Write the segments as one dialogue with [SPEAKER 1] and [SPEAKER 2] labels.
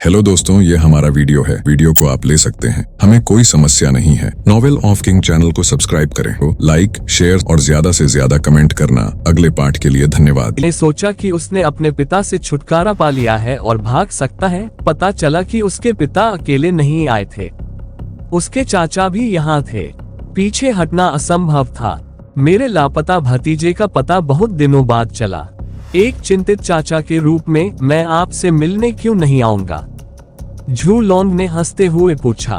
[SPEAKER 1] Hello दोस्तों, ये हमारा वीडियो है। वीडियो को आप ले सकते हैं, हमें कोई समस्या नहीं है। नॉवेल ऑफ किंग चैनल को सब्सक्राइब करें, लाइक, शेयर और ज्यादा से ज्यादा कमेंट करना। अगले पार्ट के लिए धन्यवाद।
[SPEAKER 2] ने सोचा कि उसने अपने पिता से छुटकारा पा लिया है और भाग सकता है। पता चला कि उसके पिता अकेले नहीं आए थे, उसके चाचा भी यहाँ थे। पीछे हटना असंभव था। मेरे लापता भतीजे का पता बहुत दिनों बाद चला। एक चिंतित चाचा के रूप में मैं आपसे मिलने क्यों नहीं आऊंगा? झू लोंग ने हंसते हुए पूछा।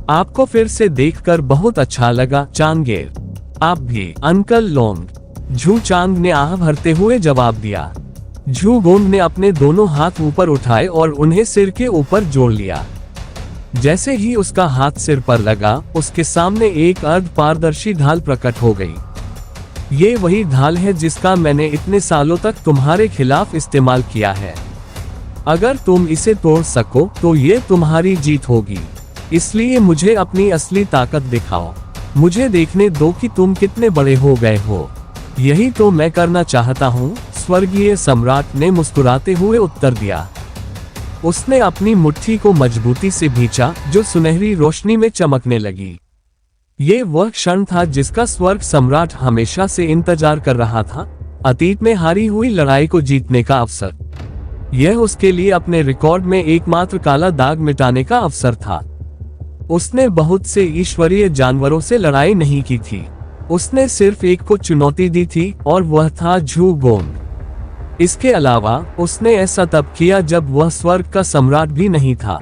[SPEAKER 2] आपको फिर से देखकर बहुत अच्छा लगा चांगेर। आप भी अंकल लोंग, झू चांग ने आह भरते हुए जवाब दिया। झू गोंग ने अपने दोनों हाथ ऊपर उठाए और उन्हें सिर के ऊपर जोड़ लिया। जैसे ही उसका हाथ सिर पर लगा, उसके सामने एक अर्ध पारदर्शी ढाल प्रकट हो गई। ये वही ढाल है जिसका मैंने इतने सालों तक तुम्हारे खिलाफ इस्तेमाल किया है। अगर तुम इसे तोड़ सको तो ये तुम्हारी जीत होगी। इसलिए मुझे अपनी असली ताकत दिखाओ। मुझे देखने दो कि तुम कितने बड़े हो गए हो। यही तो मैं करना चाहता हूँ, स्वर्गीय सम्राट ने मुस्कुराते हुए उत्तर दिया। उसने अपनी मुट्ठी को मजबूती से भींचा, जो सुनहरी रोशनी में चमकने लगी। ये वह क्षण था जिसका स्वर्ग सम्राट हमेशा से इंतजार कर रहा था, अतीत में हारी हुई लड़ाई को जीतने का अवसर। यह उसके लिए अपने रिकॉर्ड में एकमात्र काला दाग मिटाने का अवसर था। उसने बहुत से ईश्वरीय जानवरों से लड़ाई नहीं की थी। उसने सिर्फ एक को चुनौती दी थी और वह था झू गोंग। इसके अलावा उसने ऐसा तब किया जब वह स्वर्ग का सम्राट भी नहीं था।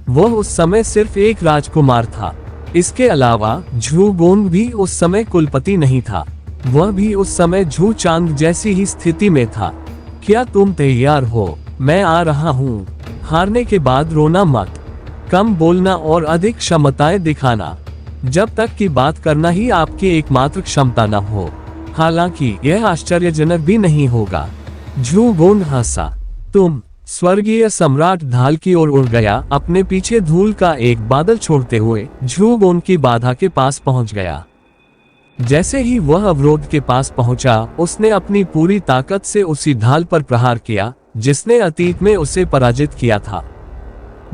[SPEAKER 2] वह उस समय सिर्फ एक राजकुमार था। इसके अलावा झू गोंग भी उस समय कुलपति नहीं था। वह भी उस समय झू चांग जैसी ही स्थिति में था। क्या तुम तैयार हो? मैं आ रहा हूँ। हारने के बाद रोना मत, कम बोलना और अधिक क्षमताएं दिखाना। जब तक कि बात करना ही आपकी एकमात्र क्षमता न हो। हालांकि यह आश्चर्यजनक भी नहीं होगा। झू गोंग हंसा। तुम? स्वर्गीय सम्राट ढाल की ओर उड़ गया, अपने पीछे धूल का एक बादल छोड़ते हुए झू गोंग की बाधा के पास पहुंच गया। जैसे ही वह अवरोध के पास पहुंचा, उसने अपनी पूरी ताकत से उसी ढाल पर प्रहार किया जिसने अतीत में उसे पराजित किया था।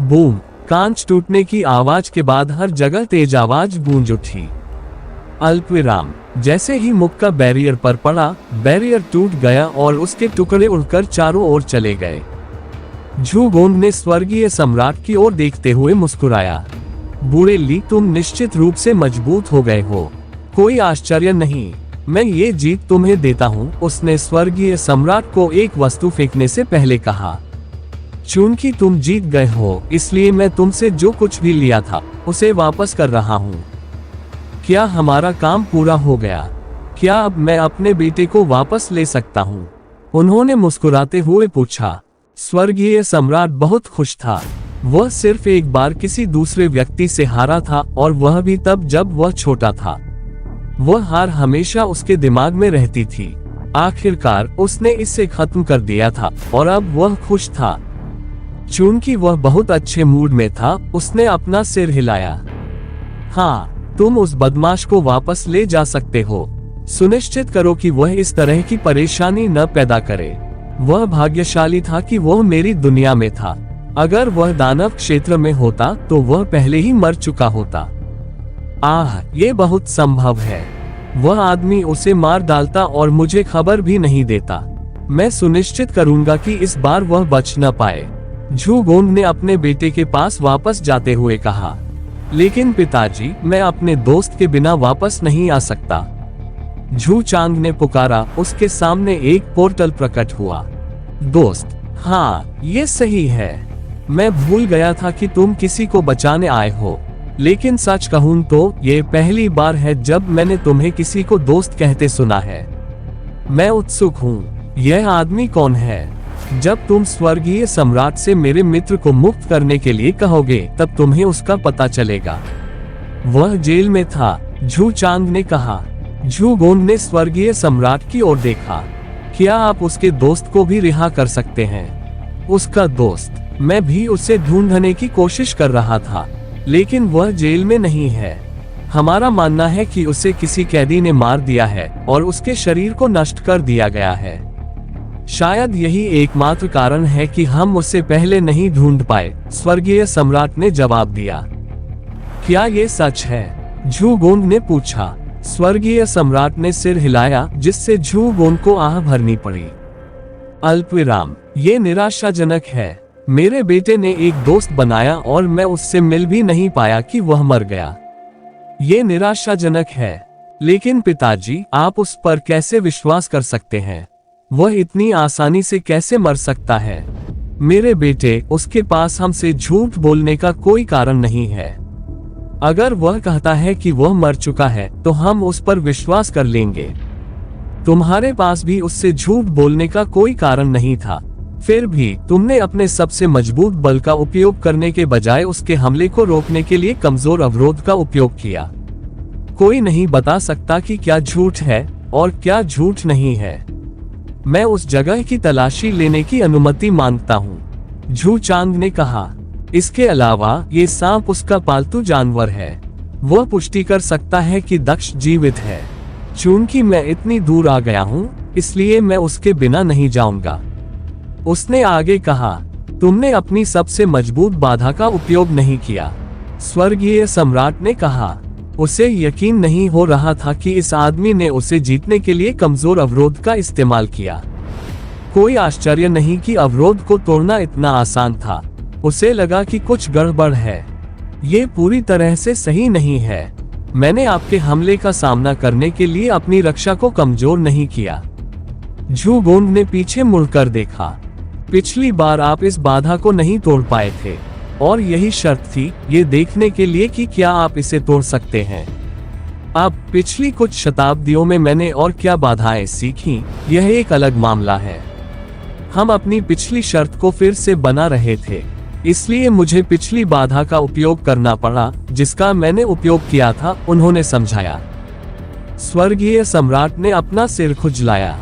[SPEAKER 2] बूम! कांच टूटने की आवाज के बाद हर जगह तेज आवाज गूंज उठी। अल्पविराम। जैसे ही मुक्का बैरियर पर पड़ा, बैरियर टूट गया और उसके टुकड़े उड़कर चारों ओर चले गए। झू गोंग ने स्वर्गीय सम्राट की ओर देखते हुए मुस्कुराया। बूढ़े ली, तुम निश्चित रूप से मजबूत हो गए हो। कोई आश्चर्य नहीं, मैं ये जीत तुम्हें देता हूँ, उसने स्वर्गीय सम्राट को एक वस्तु फेंकने से पहले कहा। चूंकि तुम जीत गए हो, इसलिए मैं तुमसे जो कुछ भी लिया था उसे वापस कर रहा हूँ। क्या हमारा काम पूरा हो गया? क्या अब मैं अपने बेटे को वापस ले सकता हूँ? उन्होंने मुस्कुराते हुए पूछा। स्वर्गीय सम्राट बहुत खुश था। वह सिर्फ एक बार किसी दूसरे व्यक्ति से हारा था, और वह भी तब जब वह छोटा था। वह हार हमेशा उसके दिमाग में रहती थी। आखिरकार उसने इसे खत्म कर दिया था और अब वह खुश था। चूंकि वह बहुत अच्छे मूड में था, उसने अपना सिर हिलाया। हाँ, तुम उस बदमाश को वापस ले जा सकते हो। सुनिश्चित करो कि वह इस तरह की परेशानी न पैदा करे। वह भाग्यशाली था कि वह मेरी दुनिया में था। अगर वह दानव क्षेत्र में होता तो वह पहले ही मर चुका होता। ये बहुत संभव है। वह आदमी उसे मार डालता और मुझे खबर भी नहीं देता। मैं सुनिश्चित करूंगा कि इस बार वह बच न पाए। झू गोंग ने अपने बेटे के पास वापस जाते हुए कहा। लेकिन पिताजी, मैं अपने दोस्त के बिना वापस नहीं आ सकता। झू चांग ने पुकारा। उसके सामने एक पोर्टल प्रकट हुआ। दोस्त? हाँ, ये सही है। मैं भूल गया था कि तुम किसी को बचाने आए हो। लेकिन सच कहूं तो ये पहली बार है जब मैंने तुम्हें किसी को दोस्त कहते सुना है। मैं उत्सुक हूँ। यह आदमी कौन है? जब तुम स्वर्गीय सम्राट से मेरे मित्र को मुक्त करने के लिए कहोगे, तब तुम्हें उसका पता चलेगा। वह जेल में था, झू चांग ने कहा। झू गोंग ने स्वर्गीय सम्राट की ओर देखा। क्या आप उसके दोस्त को भी रिहा कर सकते हैं? उसका दोस्त? मैं भी उसे ढूंढने की कोशिश कर रहा था, लेकिन वह जेल में नहीं है। हमारा मानना है कि उसे किसी कैदी ने मार दिया है और उसके शरीर को नष्ट कर दिया गया है। शायद यही एकमात्र कारण है कि हम उसे पहले नहीं ढूंढ पाए, स्वर्गीय सम्राट ने जवाब दिया। क्या ये सच है? झू गोंग ने पूछा। स्वर्गीय सम्राट ने सिर हिलाया, जिससे झू गोंग को आह भरनी पड़ी। अल्पविराम, ये निराशाजनक है। मेरे बेटे ने एक दोस्त बनाया और मैं उससे मिल भी नहीं पाया कि वह मर गया। ये निराशाजनक है। लेकिन पिताजी, आप उस पर कैसे विश्वास कर सकते हैं? वह इतनी आसानी से कैसे मर सकता है? मेरे बेटे, उसके पास हमसे झूठ बोलने का कोई कारण नहीं है। अगर वह कहता है कि वह मर चुका है तो हम उस पर विश्वास कर लेंगे। तुम्हारे पास भी उससे झूठ बोलने का कोई कारण नहीं था। फिर भी तुमने अपने सबसे मजबूत बल का उपयोग करने के बजाय उसके हमले को रोकने के लिए कमजोर अवरोध का उपयोग किया। कोई नहीं बता सकता कि क्या झूठ है और क्या झूठ नहीं है। मैं उस जगह की तलाशी लेने की अनुमति मांगता हूँ, झू चांग ने कहा। इसके अलावा ये सांप उसका पालतू जानवर है। वह पुष्टि कर सकता है कि दक्ष जीवित है। चूंकि मैं इतनी दूर आ गया हूँ, इसलिए मैं उसके बिना नहीं जाऊंगा। उसने आगे कहा, तुमने अपनी सबसे मजबूत बाधा का उपयोग नहीं किया, स्वर्गीय सम्राट ने कहा। उसे यकीन नहीं हो रहा था कि इस आदमी ने उसे जीतने के लिए कमजोर अवरोध का इस्तेमाल किया। कोई आश्चर्य नहीं कि अवरोध को तोड़ना इतना आसान था। उसे लगा कि कुछ गड़बड़ है। ये पूरी तरह से सही नहीं है। मैंने आपके हमले का सामना करने के लिए अपनी रक्षा को कमजोर नहीं किया। झू गोंग ने पीछे मुड़कर देखा। पिछली बार आप इस बाधा को नहीं तोड़ पाए थे और यही शर्त थी, ये देखने के लिए कि क्या आप इसे तोड़ सकते हैं। अब पिछली कुछ शताब्दियों में मैंने और क्या बाधाएं सीखी, यह एक अलग मामला है। हम अपनी पिछली शर्त को फिर से बना रहे थे, इसलिए मुझे पिछली बाधा का उपयोग करना पड़ा जिसका मैंने उपयोग किया था, उन्होंने समझाया। स्वर्गीय सम्राट ने अपना सिर खुजलाया।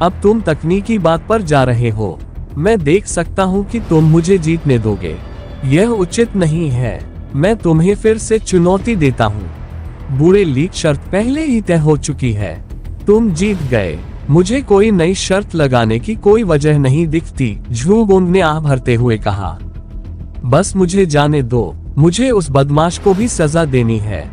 [SPEAKER 2] अब तुम तकनीकी बात पर जा रहे हो। मैं देख सकता हूँ कि तुम मुझे जीतने दोगे। यह उचित नहीं है। मैं तुम्हें फिर से चुनौती देता हूँ। बुरे लीग शर्त पहले ही तय हो चुकी है। तुम जीत गए। मुझे कोई नई शर्त लगाने की कोई वजह नहीं दिखती, झू गोंग ने आह भरते हुए कहा। बस मुझे जाने दो। मुझे उस बदमाश को भी सजा देनी है।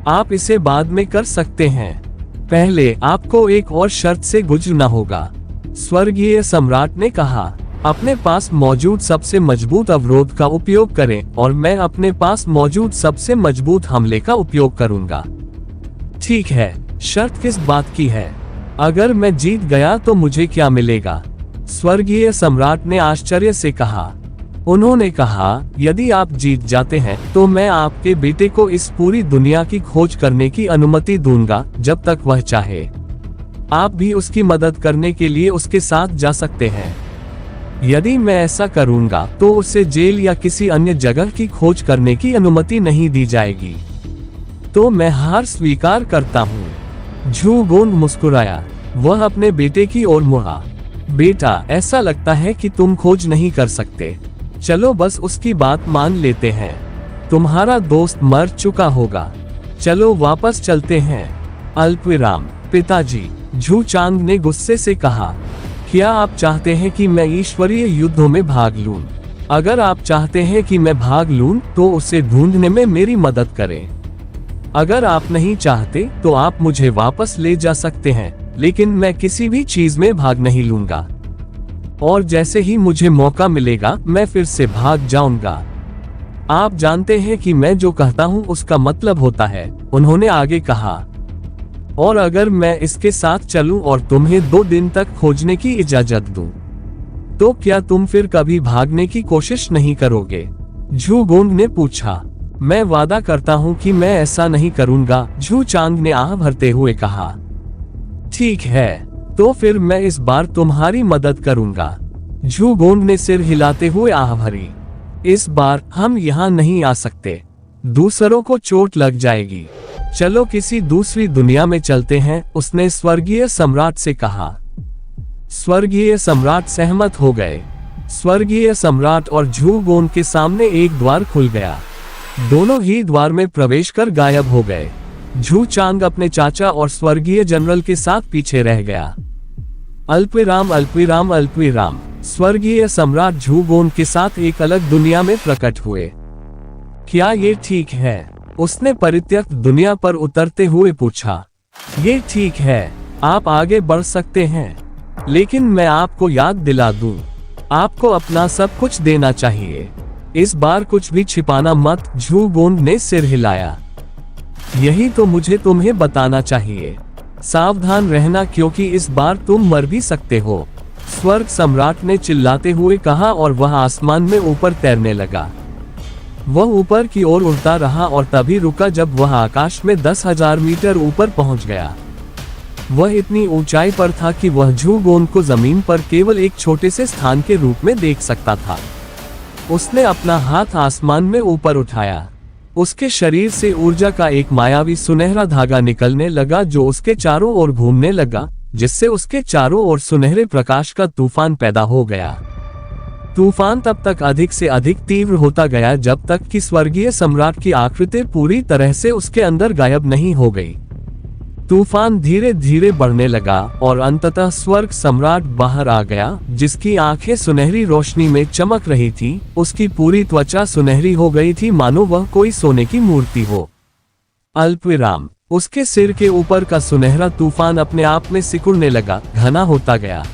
[SPEAKER 2] आप इसे बाद में कर सकते हैं। पहले आपको एक और शर्त से गुजरना होगा, स्वर्गीय सम्राट ने कहा। अपने पास मौजूद सबसे मजबूत अवरोध का उपयोग करें और मैं अपने पास मौजूद सबसे मजबूत हमले का उपयोग करूंगा। ठीक है, शर्त किस बात की है? अगर मैं जीत गया तो मुझे क्या मिलेगा? स्वर्गीय सम्राट ने आश्चर्य से कहा। उन्होंने कहा, यदि आप जीत जाते हैं तो मैं आपके बेटे को इस पूरी दुनिया की खोज करने की अनुमति दूंगा जब तक वह चाहे। आप भी उसकी मदद करने के लिए उसके साथ जा सकते हैं। यदि मैं ऐसा करूंगा तो उसे जेल या किसी अन्य जगह की खोज करने की अनुमति नहीं दी जाएगी। तो मैं हार स्वीकार करता हूँ। झू गोंग मुस्कुराया। वह अपने बेटे की ओर मुड़ा। बेटा, ऐसा लगता है कि तुम खोज नहीं कर सकते। चलो बस उसकी बात मान लेते हैं। तुम्हारा दोस्त मर चुका होगा। चलो वापस चलते हैं। अल्पविराम। पिताजी, झू चांग ने गुस्से से कहा, क्या आप चाहते हैं कि मैं ईश्वरीय युद्धों में भाग लूं? अगर आप चाहते हैं कि मैं भाग लूं तो उसे ढूंढने में मेरी मदद करें। अगर आप नहीं चाहते तो आप मुझे वापस ले जा सकते हैं, लेकिन मैं किसी भी चीज में भाग नहीं लूंगा। और जैसे ही मुझे मौका मिलेगा मैं फिर से भाग जाऊंगा। आप जानते हैं कि मैं जो कहता हूं उसका मतलब होता है, उन्होंने आगे कहा। और अगर मैं इसके साथ चलूं और तुम्हें 2 दिन तक खोजने की इजाजत दूं, तो क्या तुम फिर कभी भागने की कोशिश नहीं करोगे? झू गोंग ने पूछा। मैं वादा करता हूं कि मैं ऐसा नहीं करूंगा, झू चांग ने आह भरते हुए कहा। ठीक है, तो फिर मैं इस बार तुम्हारी मदद करूंगा। झू गोंग ने सिर हिलाते हुए आह भरी। इस बार हम यहाँ नहीं आ सकते। दूसरों को चोट लग जाएगी। चलो किसी दूसरी दुनिया में चलते हैं, उसने स्वर्गीय सम्राट से कहा। स्वर्गीय सम्राट सहमत हो गए। स्वर्गीय सम्राट और झू गोंग के सामने एक द्वार खुल गया। दोनों ही द्वार में प्रवेश कर गायब हो गए। झू चांग अपने चाचा और स्वर्गीय जनरल के साथ पीछे रह गया। अल्पविराम अल्पविराम अल्पविराम। स्वर्गीय सम्राट झूगोन के साथ एक अलग दुनिया में प्रकट हुए। क्या ये ठीक है? उसने परित्यक्त दुनिया पर उतरते हुए पूछा। ये ठीक है, आप आगे बढ़ सकते हैं, लेकिन मैं आपको याद दिला दूं, आपको अपना सब कुछ देना चाहिए। इस बार कुछ भी छिपाना मत। झूगोन ने सिर हिलाया। यही तो मुझे तुम्हें बताना चाहिए। सावधान रहना, क्योंकि इस बार तुम मर भी सकते हो, स्वर्ग सम्राट ने चिल्लाते हुए कहा और वह आसमान में ऊपर तैरने लगा। वह ऊपर की ओर उड़ता रहा और तभी रुका जब वह आकाश में 10,000 मीटर ऊपर पहुंच गया। वह इतनी ऊंचाई पर था कि वह झूगोन को जमीन पर केवल एक छोटे से स्थान के रूप में देख सकता था। उसने अपना हाथ आसमान में ऊपर उठाया। उसके शरीर से ऊर्जा का एक मायावी सुनहरा धागा निकलने लगा जो उसके चारों ओर घूमने लगा, जिससे उसके चारों ओर सुनहरे प्रकाश का तूफान पैदा हो गया। तूफान तब तक अधिक से अधिक तीव्र होता गया जब तक कि स्वर्गीय सम्राट की आकृति पूरी तरह से उसके अंदर गायब नहीं हो गई। तूफान धीरे धीरे बढ़ने लगा और अंततः स्वर्ग सम्राट बाहर आ गया, जिसकी आंखें सुनहरी रोशनी में चमक रही थी। उसकी पूरी त्वचा सुनहरी हो गई थी, मानो वह कोई सोने की मूर्ति हो। अल्पविराम। उसके सिर के ऊपर का सुनहरा तूफान अपने आप में सिकुड़ने लगा, घना होता गया।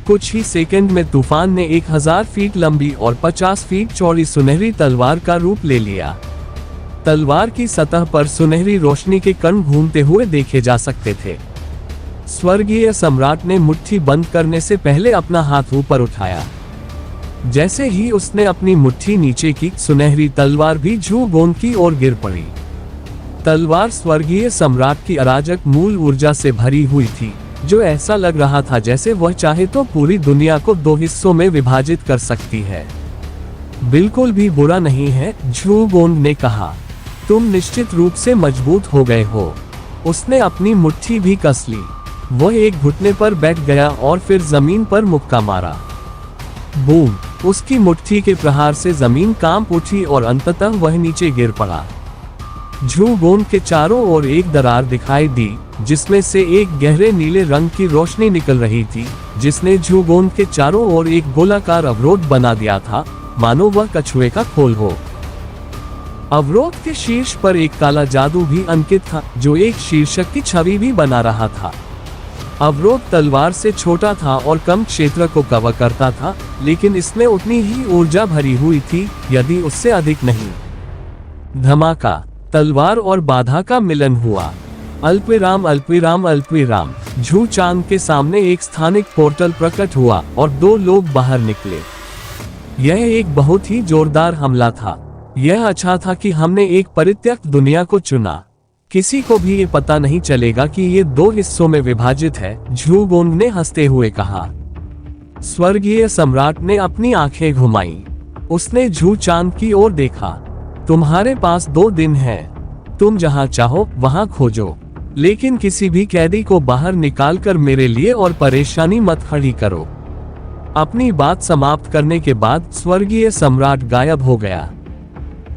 [SPEAKER 2] कुछ ही सेकंड में तूफान ने 1000 फीट लंबी और 50 फीट चौड़ी सुनहरी तलवार का रूप ले लिया। तलवार की सतह पर सुनहरी रोशनी के कण घूमते हुए देखे जा सकते थे। स्वर्गीय सम्राट ने मुट्ठी बंद करने से पहले अपना हाथ ऊपर उठाया। जैसे ही उसने अपनी मुट्ठी नीचे की, सुनहरी तलवार भी झूगोन की ओर गिर पड़ी। तलवार स्वर्गीय सम्राट की अराजक मूल ऊर्जा से भरी हुई थी, जो ऐसा लग रहा था जैसे वह चाहे तो पूरी दुनिया को 2 हिस्सों में विभाजित कर सकती है। बिल्कुल भी बुरा नहीं है, झूगोन ने कहा। तुम निश्चित रूप से मजबूत हो गए हो। उसने अपनी मुट्ठी भी कस ली। वह एक घुटने पर बैठ गया और फिर जमीन पर मुक्का मारा। बूम! उसकी मुट्ठी के प्रहार से जमीन कांप उठी और अंततः वह नीचे गिर पड़ा। झूगोन के चारों ओर एक दरार दिखाई दी, जिसमें से एक गहरे नीले रंग की रोशनी निकल रही थी, जिसने झूगोन के चारों ओर एक गोलाकार अवरोध बना दिया था, मानो वह कछुए का खोल हो। अवरोध के शीर्ष पर एक काला जादू भी अंकित था, जो एक शीर्षक की छवि भी बना रहा था। अवरोध तलवार से छोटा था और कम क्षेत्र को कवर करता था, लेकिन इसमें उतनी ही ऊर्जा भरी हुई थी, यदि उससे अधिक नहीं। धमाका! तलवार और बाधा का मिलन हुआ। अल्पविराम अल्पविराम अल्पविराम। झू चांद के सामने एक स्थानिक पोर्टल प्रकट हुआ और 2 लोग बाहर निकले। यह एक बहुत ही जोरदार हमला था। यह अच्छा था कि हमने एक परित्यक्त दुनिया को चुना। किसी को भी ये पता नहीं चलेगा कि ये 2 हिस्सों में विभाजित है, झूगोन ने हंसते हुए कहा। स्वर्गीय सम्राट ने अपनी आंखें घुमाई। उसने झू चांद की ओर देखा। तुम्हारे पास 2 दिन हैं। तुम जहां चाहो वहां खोजो, लेकिन किसी भी कैदी को बाहर निकालकर मेरे लिए और परेशानी मत खड़ी करो। अपनी बात समाप्त करने के बाद स्वर्गीय सम्राट गायब हो गया।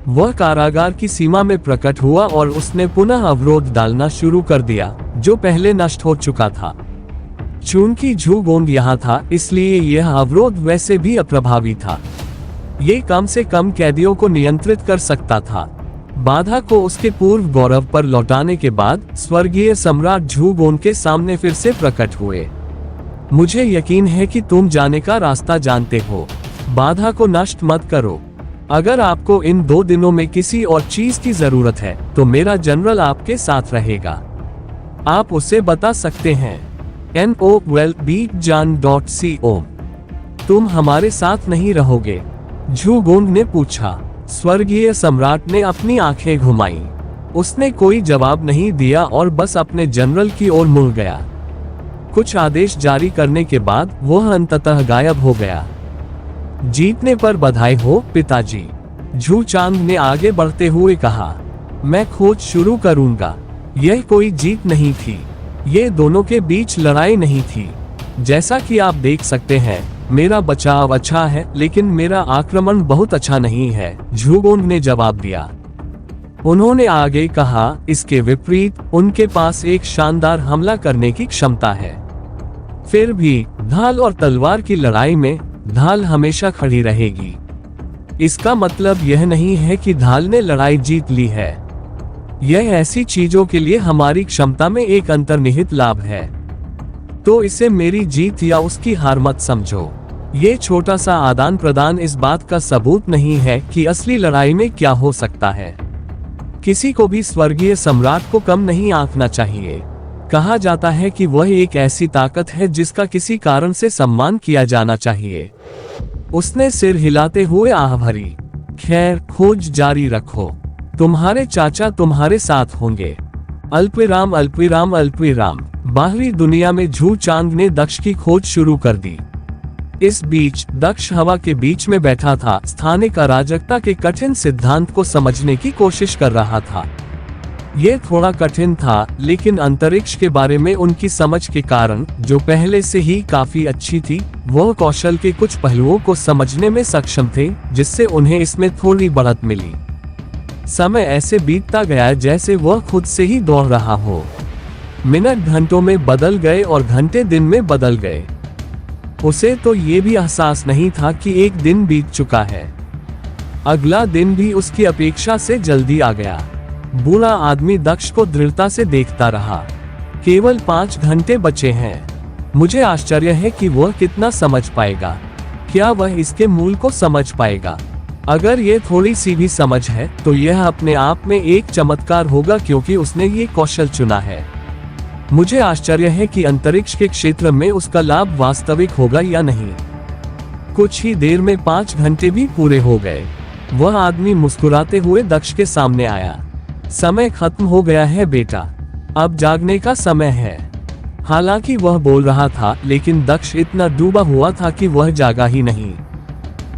[SPEAKER 2] वह कारागार की सीमा में प्रकट हुआ और उसने पुनः अवरोध डालना शुरू कर दिया, जो पहले नष्ट हो चुका था। चूंकि झूगोन यहाँ था, इसलिए यह अवरोध वैसे भी अप्रभावी था। ये कम से कम कैदियों को नियंत्रित कर सकता था। बाधा को उसके पूर्व गौरव पर लौटाने के बाद स्वर्गीय सम्राट झूगोन के सामने फिर से प्रकट हुए। मुझे यकीन है कि तुम जाने का रास्ता जानते हो। बाधा को नष्ट मत करो। अगर आपको इन 2 दिनों में किसी और चीज की जरूरत है, तो मेरा जनरल आपके साथ रहेगा। आप उसे बता सकते हैं। NOWELLBEATJAN.CO। तुम हमारे साथ नहीं रहोगे? झूगोन ने पूछा। स्वर्गीय सम्राट ने अपनी आंखें घुमाई। उसने कोई जवाब नहीं दिया और बस अपने जनरल की ओर मुड़ गया। कुछ आदेश जारी करने के बाद वह अंततः गायब हो गया। जीतने पर बधाई हो पिताजी, झू चांद ने आगे बढ़ते हुए कहा। मैं खोज शुरू करूंगा। यह कोई जीत नहीं थी। ये दोनों के बीच लड़ाई नहीं थी। जैसा कि आप देख सकते हैं, मेरा बचाव अच्छा है, लेकिन मेरा आक्रमण बहुत अच्छा नहीं है, झूगोन ने जवाब दिया। उन्होंने आगे कहा, इसके विपरीत उनके पास एक शानदार हमला करने की क्षमता है। फिर भी ढाल और तलवार की लड़ाई में ढाल हमेशा खड़ी रहेगी। इसका मतलब यह नहीं है कि ढाल ने लड़ाई जीत ली है। यह ऐसी चीजों के लिए हमारी क्षमता में एक अंतर्निहित लाभ है। तो इसे मेरी जीत या उसकी हार मत समझो। ये छोटा सा आदान प्रदान इस बात का सबूत नहीं है कि असली लड़ाई में क्या हो सकता है। किसी को भी स्वर्गीय सम्राट को कम नहीं आंकना चाहिए। कहा जाता है कि वह एक ऐसी ताकत है जिसका किसी कारण से सम्मान किया जाना चाहिए। उसने सिर हिलाते हुए आह भरी। खैर, खोज जारी रखो। तुम्हारे चाचा तुम्हारे साथ होंगे। अल्पविराम अल्पविराम अल्पविराम। बाहरी दुनिया में झू चांद ने दक्ष की खोज शुरू कर दी। इस बीच दक्ष हवा के बीच में बैठा था, स्थानिक अराजकता के कठिन सिद्धांत को समझने की कोशिश कर रहा था। यह थोड़ा कठिन था, लेकिन अंतरिक्ष के बारे में उनकी समझ के कारण, जो पहले से ही काफी अच्छी थी, वह कौशल के कुछ पहलुओं को समझने में सक्षम थे, जिससे उन्हें इसमें थोड़ी बढ़त मिली। समय ऐसे बीतता गया जैसे वह खुद से ही दौड़ रहा हो। मिनट घंटों में बदल गए और घंटे दिन में बदल गए। उसे तो ये भी एहसास नहीं था कि एक दिन बीत चुका है। अगला दिन भी उसकी अपेक्षा से जल्दी आ गया। बूढ़ा आदमी दक्ष को दृढ़ता से देखता रहा। केवल 5 घंटे बचे हैं। मुझे आश्चर्य है कि वह कितना समझ पाएगा। क्या वह इसके मूल को समझ पाएगा? अगर ये थोड़ी सी भी समझ है तो यह अपने आप में एक चमत्कार होगा, क्योंकि उसने ये कौशल चुना है। मुझे आश्चर्य है कि अंतरिक्ष के क्षेत्र में उसका लाभ वास्तविक होगा या नहीं। कुछ ही देर में 5 घंटे भी पूरे हो गए। वह आदमी मुस्कुराते हुए दक्ष के सामने आया। समय खत्म हो गया है बेटा, अब जागने का समय है। हालांकि वह बोल रहा था, लेकिन दक्ष इतना डूबा हुआ था कि वह जागा ही नहीं।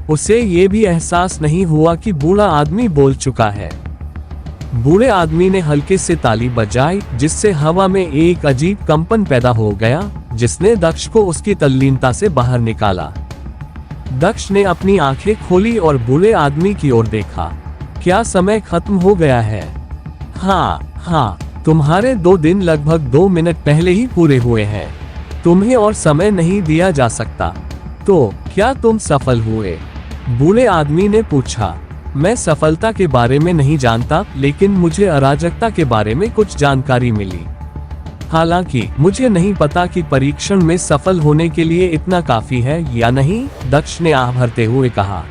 [SPEAKER 2] उसे ये भी एहसास नहीं हुआ कि बूढ़ा आदमी बोल चुका है। बूढ़े आदमी ने हल्के से ताली बजाई, जिससे हवा में एक अजीब कंपन पैदा हो गया, जिसने दक्ष को उसकी तल्लीनता से बाहर निकाला। दक्ष ने अपनी आंखें खोली और बूढ़े आदमी की ओर देखा। क्या समय खत्म हो गया है? हाँ, तुम्हारे 2 दिन लगभग 2 मिनट पहले ही पूरे हुए हैं। तुम्हें और समय नहीं दिया जा सकता। तो क्या तुम सफल हुए? बूढ़े आदमी ने पूछा। मैं सफलता के बारे में नहीं जानता, लेकिन मुझे अराजकता के बारे में कुछ जानकारी मिली। हालांकि मुझे नहीं पता कि परीक्षण में सफल होने के लिए इतना काफी है या नहीं, दक्ष ने आह भरते हुए कहा।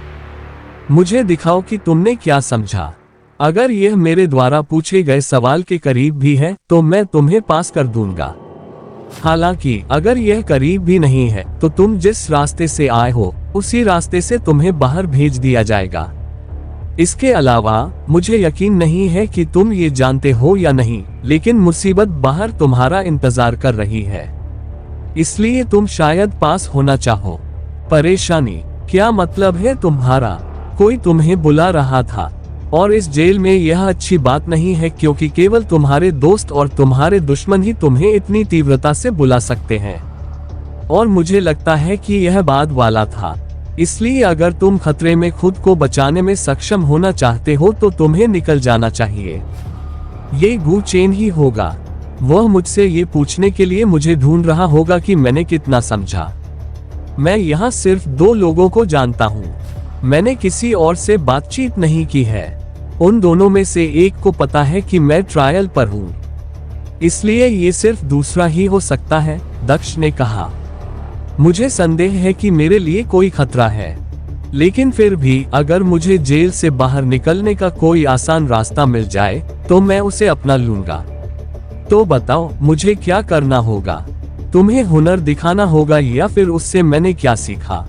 [SPEAKER 2] मुझे दिखाओ कि तुमने क्या समझा। अगर यह मेरे द्वारा पूछे गए सवाल के करीब भी है तो मैं तुम्हें पास कर दूंगा। हालांकि अगर यह करीब भी नहीं है तो तुम जिस रास्ते से आए हो उसी रास्ते से तुम्हें बाहर भेज दिया जाएगा। इसके अलावा मुझे यकीन नहीं है कि तुम ये जानते हो या नहीं, लेकिन मुसीबत बाहर तुम्हारा इंतजार कर रही है, इसलिए तुम शायद पास होना चाहो। परेशानी? क्या मतलब है तुम्हारा? कोई तुम्हें बुला रहा था, और इस जेल में यह अच्छी बात नहीं है, क्योंकि केवल तुम्हारे दोस्त और तुम्हारे दुश्मन ही तुम्हें इतनी तीव्रता से बुला सकते हैं। और मुझे लगता है कि यह बाद वाला था, इसलिए अगर तुम खतरे में खुद को बचाने में सक्षम होना चाहते हो तो तुम्हें निकल जाना चाहिए। ये गू चेन ही होगा। वह मुझसे ये पूछने के लिए मुझे ढूंढ रहा होगा कि मैंने कितना समझा। मैं यहाँ सिर्फ 2 लोगों को जानता हूँ। मैंने किसी और से बातचीत नहीं की है। उन दोनों में से एक को पता है कि मैं ट्रायल पर हूँ, इसलिए ये सिर्फ दूसरा ही हो सकता है, दक्ष ने कहा। मुझे संदेह है कि मेरे लिए कोई खतरा है, लेकिन फिर भी अगर मुझे जेल से बाहर निकलने का कोई आसान रास्ता मिल जाए तो मैं उसे अपना लूंगा। तो बताओ, मुझे क्या करना होगा? तुम्हें हुनर दिखाना होगा या फिर उससे मैंने क्या सीखा?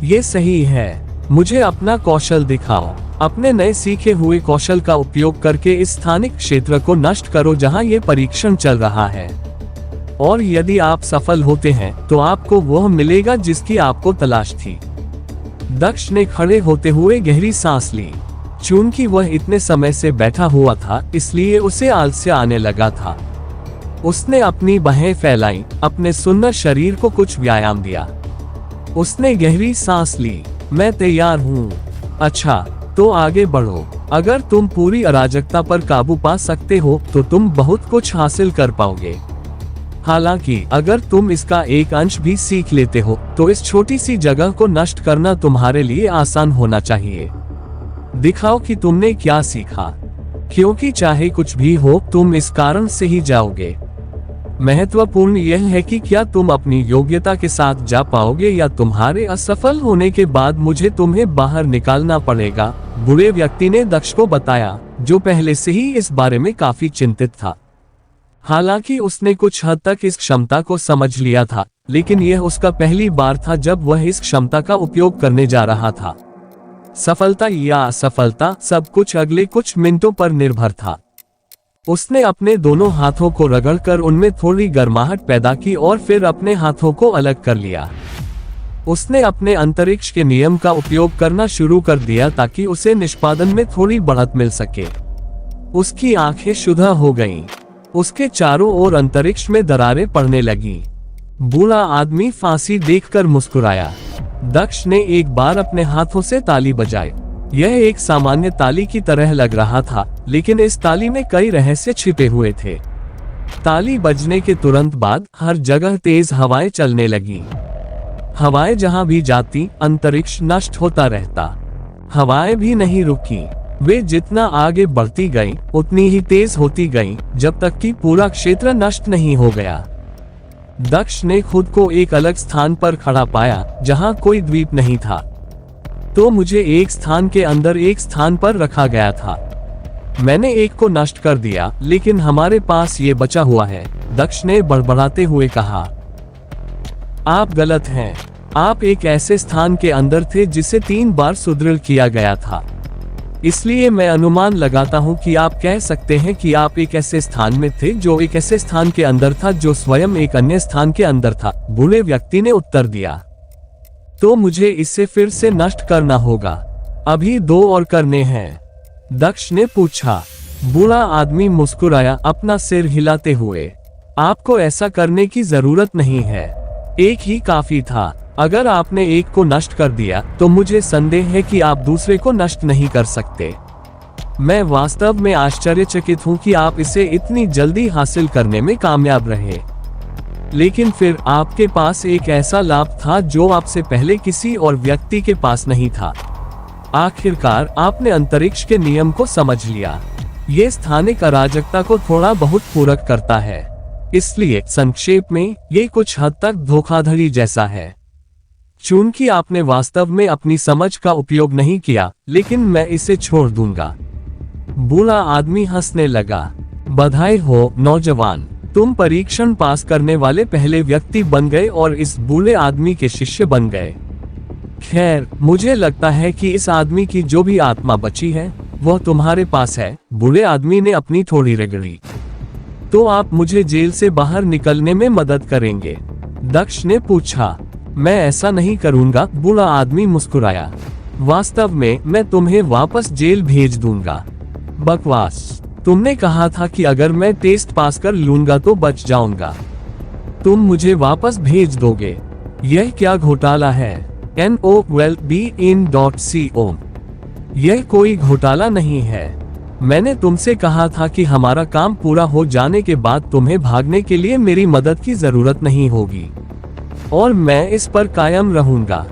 [SPEAKER 2] ये सही है, मुझे अपना कौशल दिखाओ। अपने नए सीखे हुए कौशल का उपयोग करके इस स्थानिक क्षेत्र को नष्ट करो जहां ये परीक्षण चल रहा है, और यदि आप सफल होते हैं तो आपको वह मिलेगा जिसकी आपको तलाश थी। दक्ष ने खड़े होते हुए गहरी सांस ली। चूंकि वह इतने समय से बैठा हुआ था, इसलिए उसे आलस्य आने लगा था। उसने अपनी बाहें फैलाई, अपने सुन्नर शरीर को कुछ व्यायाम दिया। उसने गहरी सांस ली। मैं तैयार हूँ। अच्छा, तो आगे बढ़ो। अगर तुम पूरी अराजकता पर काबू पा सकते हो तो तुम बहुत कुछ हासिल कर पाओगे। हालांकि अगर तुम इसका एक अंश भी सीख लेते हो तो इस छोटी सी जगह को नष्ट करना तुम्हारे लिए आसान होना चाहिए। दिखाओ कि तुमने क्या सीखा, क्योंकि चाहे कुछ भी हो तुम इस कारण से ही जाओगे। महत्वपूर्ण यह है कि क्या तुम अपनी योग्यता के साथ जा पाओगे या तुम्हारे असफल होने के बाद मुझे तुम्हें बाहर निकालना पड़ेगा, बुरे व्यक्ति ने दक्ष को बताया, जो पहले से ही इस बारे में काफी चिंतित था। हालांकि उसने कुछ हद तक इस क्षमता को समझ लिया था, लेकिन यह उसका पहली बार था जब वह इस क्षमता का उपयोग करने जा रहा था। सफलता या असफलता सब कुछ अगले कुछ मिनटों पर निर्भर था। उसने अपने दोनों हाथों को रगड़कर उनमें थोड़ी गर्माहट पैदा की और फिर अपने हाथों को अलग कर लिया। उसने अपने अंतरिक्ष के नियम का उपयोग करना शुरू कर दिया ताकि उसे निष्पादन में थोड़ी बढ़त मिल सके। उसकी आंखें शुद्ध हो गईं। उसके चारों ओर अंतरिक्ष में दरारें पड़ने लगीं। बूढ़ा आदमी फांसी देखकर मुस्कुराया। दक्ष ने एक बार अपने हाथों से ताली बजाई। यह एक सामान्य ताली की तरह लग रहा था, लेकिन इस ताली में कई रहस्य छिपे हुए थे। ताली बजने के तुरंत बाद हर जगह तेज हवाएं चलने लगीं। हवाएं जहां भी जाती, अंतरिक्ष नष्ट होता रहता। हवाएं भी नहीं रुकी। वे जितना आगे बढ़ती गईं, उतनी ही तेज होती गईं, जब तक कि पूरा क्षेत्र नष्ट नहीं हो गया। दक्ष ने खुद को एक अलग स्थान पर खड़ा पाया, जहां कोई द्वीप नहीं था। तो मुझे एक स्थान के अंदर एक स्थान पर रखा गया था। मैंने एक को नष्ट कर दिया, लेकिन हमारे पास ये बचा हुआ है, दक्ष ने बड़बड़ाते हुए कहा। आप गलत हैं। आप एक ऐसे स्थान के अंदर थे जिसे 3 बार सुदृढ़ किया गया था। इसलिए मैं अनुमान लगाता हूं कि आप कह सकते हैं कि आप एक ऐसे स्थान में थे जो एक ऐसे स्थान के अंदर था जो स्वयं एक अन्य स्थान के अंदर था, बूढ़े व्यक्ति ने उत्तर दिया। तो मुझे इसे फिर से नष्ट करना होगा। अभी 2 और करने हैं, दक्ष ने पूछा। बूढ़ा आदमी मुस्कुराया, अपना सिर हिलाते हुए। आपको ऐसा करने की जरूरत नहीं है, एक ही काफी था। अगर आपने एक को नष्ट कर दिया तो मुझे संदेह है कि आप दूसरे को नष्ट नहीं कर सकते। मैं वास्तव में आश्चर्यचकित हूं कि आप इसे इतनी जल्दी हासिल करने में कामयाब रहे। लेकिन फिर आपके पास एक ऐसा लाभ था जो आपसे पहले किसी और व्यक्ति के पास नहीं था। आखिरकार आपने अंतरिक्ष के नियम को समझ लिया। ये स्थानिक अराजकता को थोड़ा बहुत पूरक करता है। इसलिए संक्षेप में ये कुछ हद तक धोखाधड़ी जैसा है। चूंकि आपने वास्तव में अपनी समझ का उपयोग नहीं किया, लेकिन मैं इसे छोड़ दूंगा। बूढ़ा आदमी हंसने लगा। बधाई हो नौजवान, तुम परीक्षण पास करने वाले पहले व्यक्ति बन गए और इस बूढ़े आदमी के शिष्य बन गए। खैर, मुझे लगता है कि इस आदमी की जो भी आत्मा बची है वह तुम्हारे पास है। बूढ़े आदमी ने अपनी थोड़ी रगड़ी। तो आप मुझे जेल से बाहर निकलने में मदद करेंगे? दक्ष ने पूछा। मैं ऐसा नहीं करूंगा, बूढ़ा आदमी मुस्कुराया। वास्तव में मैं तुम्हें वापस जेल भेज दूंगा। बकवास। तुमने कहा था कि अगर मैं टेस्ट पास कर लूंगा तो बच जाऊंगा। तुम मुझे वापस भेज दोगे। यह क्या घोटाला है? NOWELLBEIN.CO। यह कोई घोटाला नहीं है। मैंने तुमसे कहा था कि हमारा काम पूरा हो जाने के बाद तुम्हें भागने के लिए मेरी मदद की जरूरत नहीं होगी, और मैं इस पर कायम रहूंगा।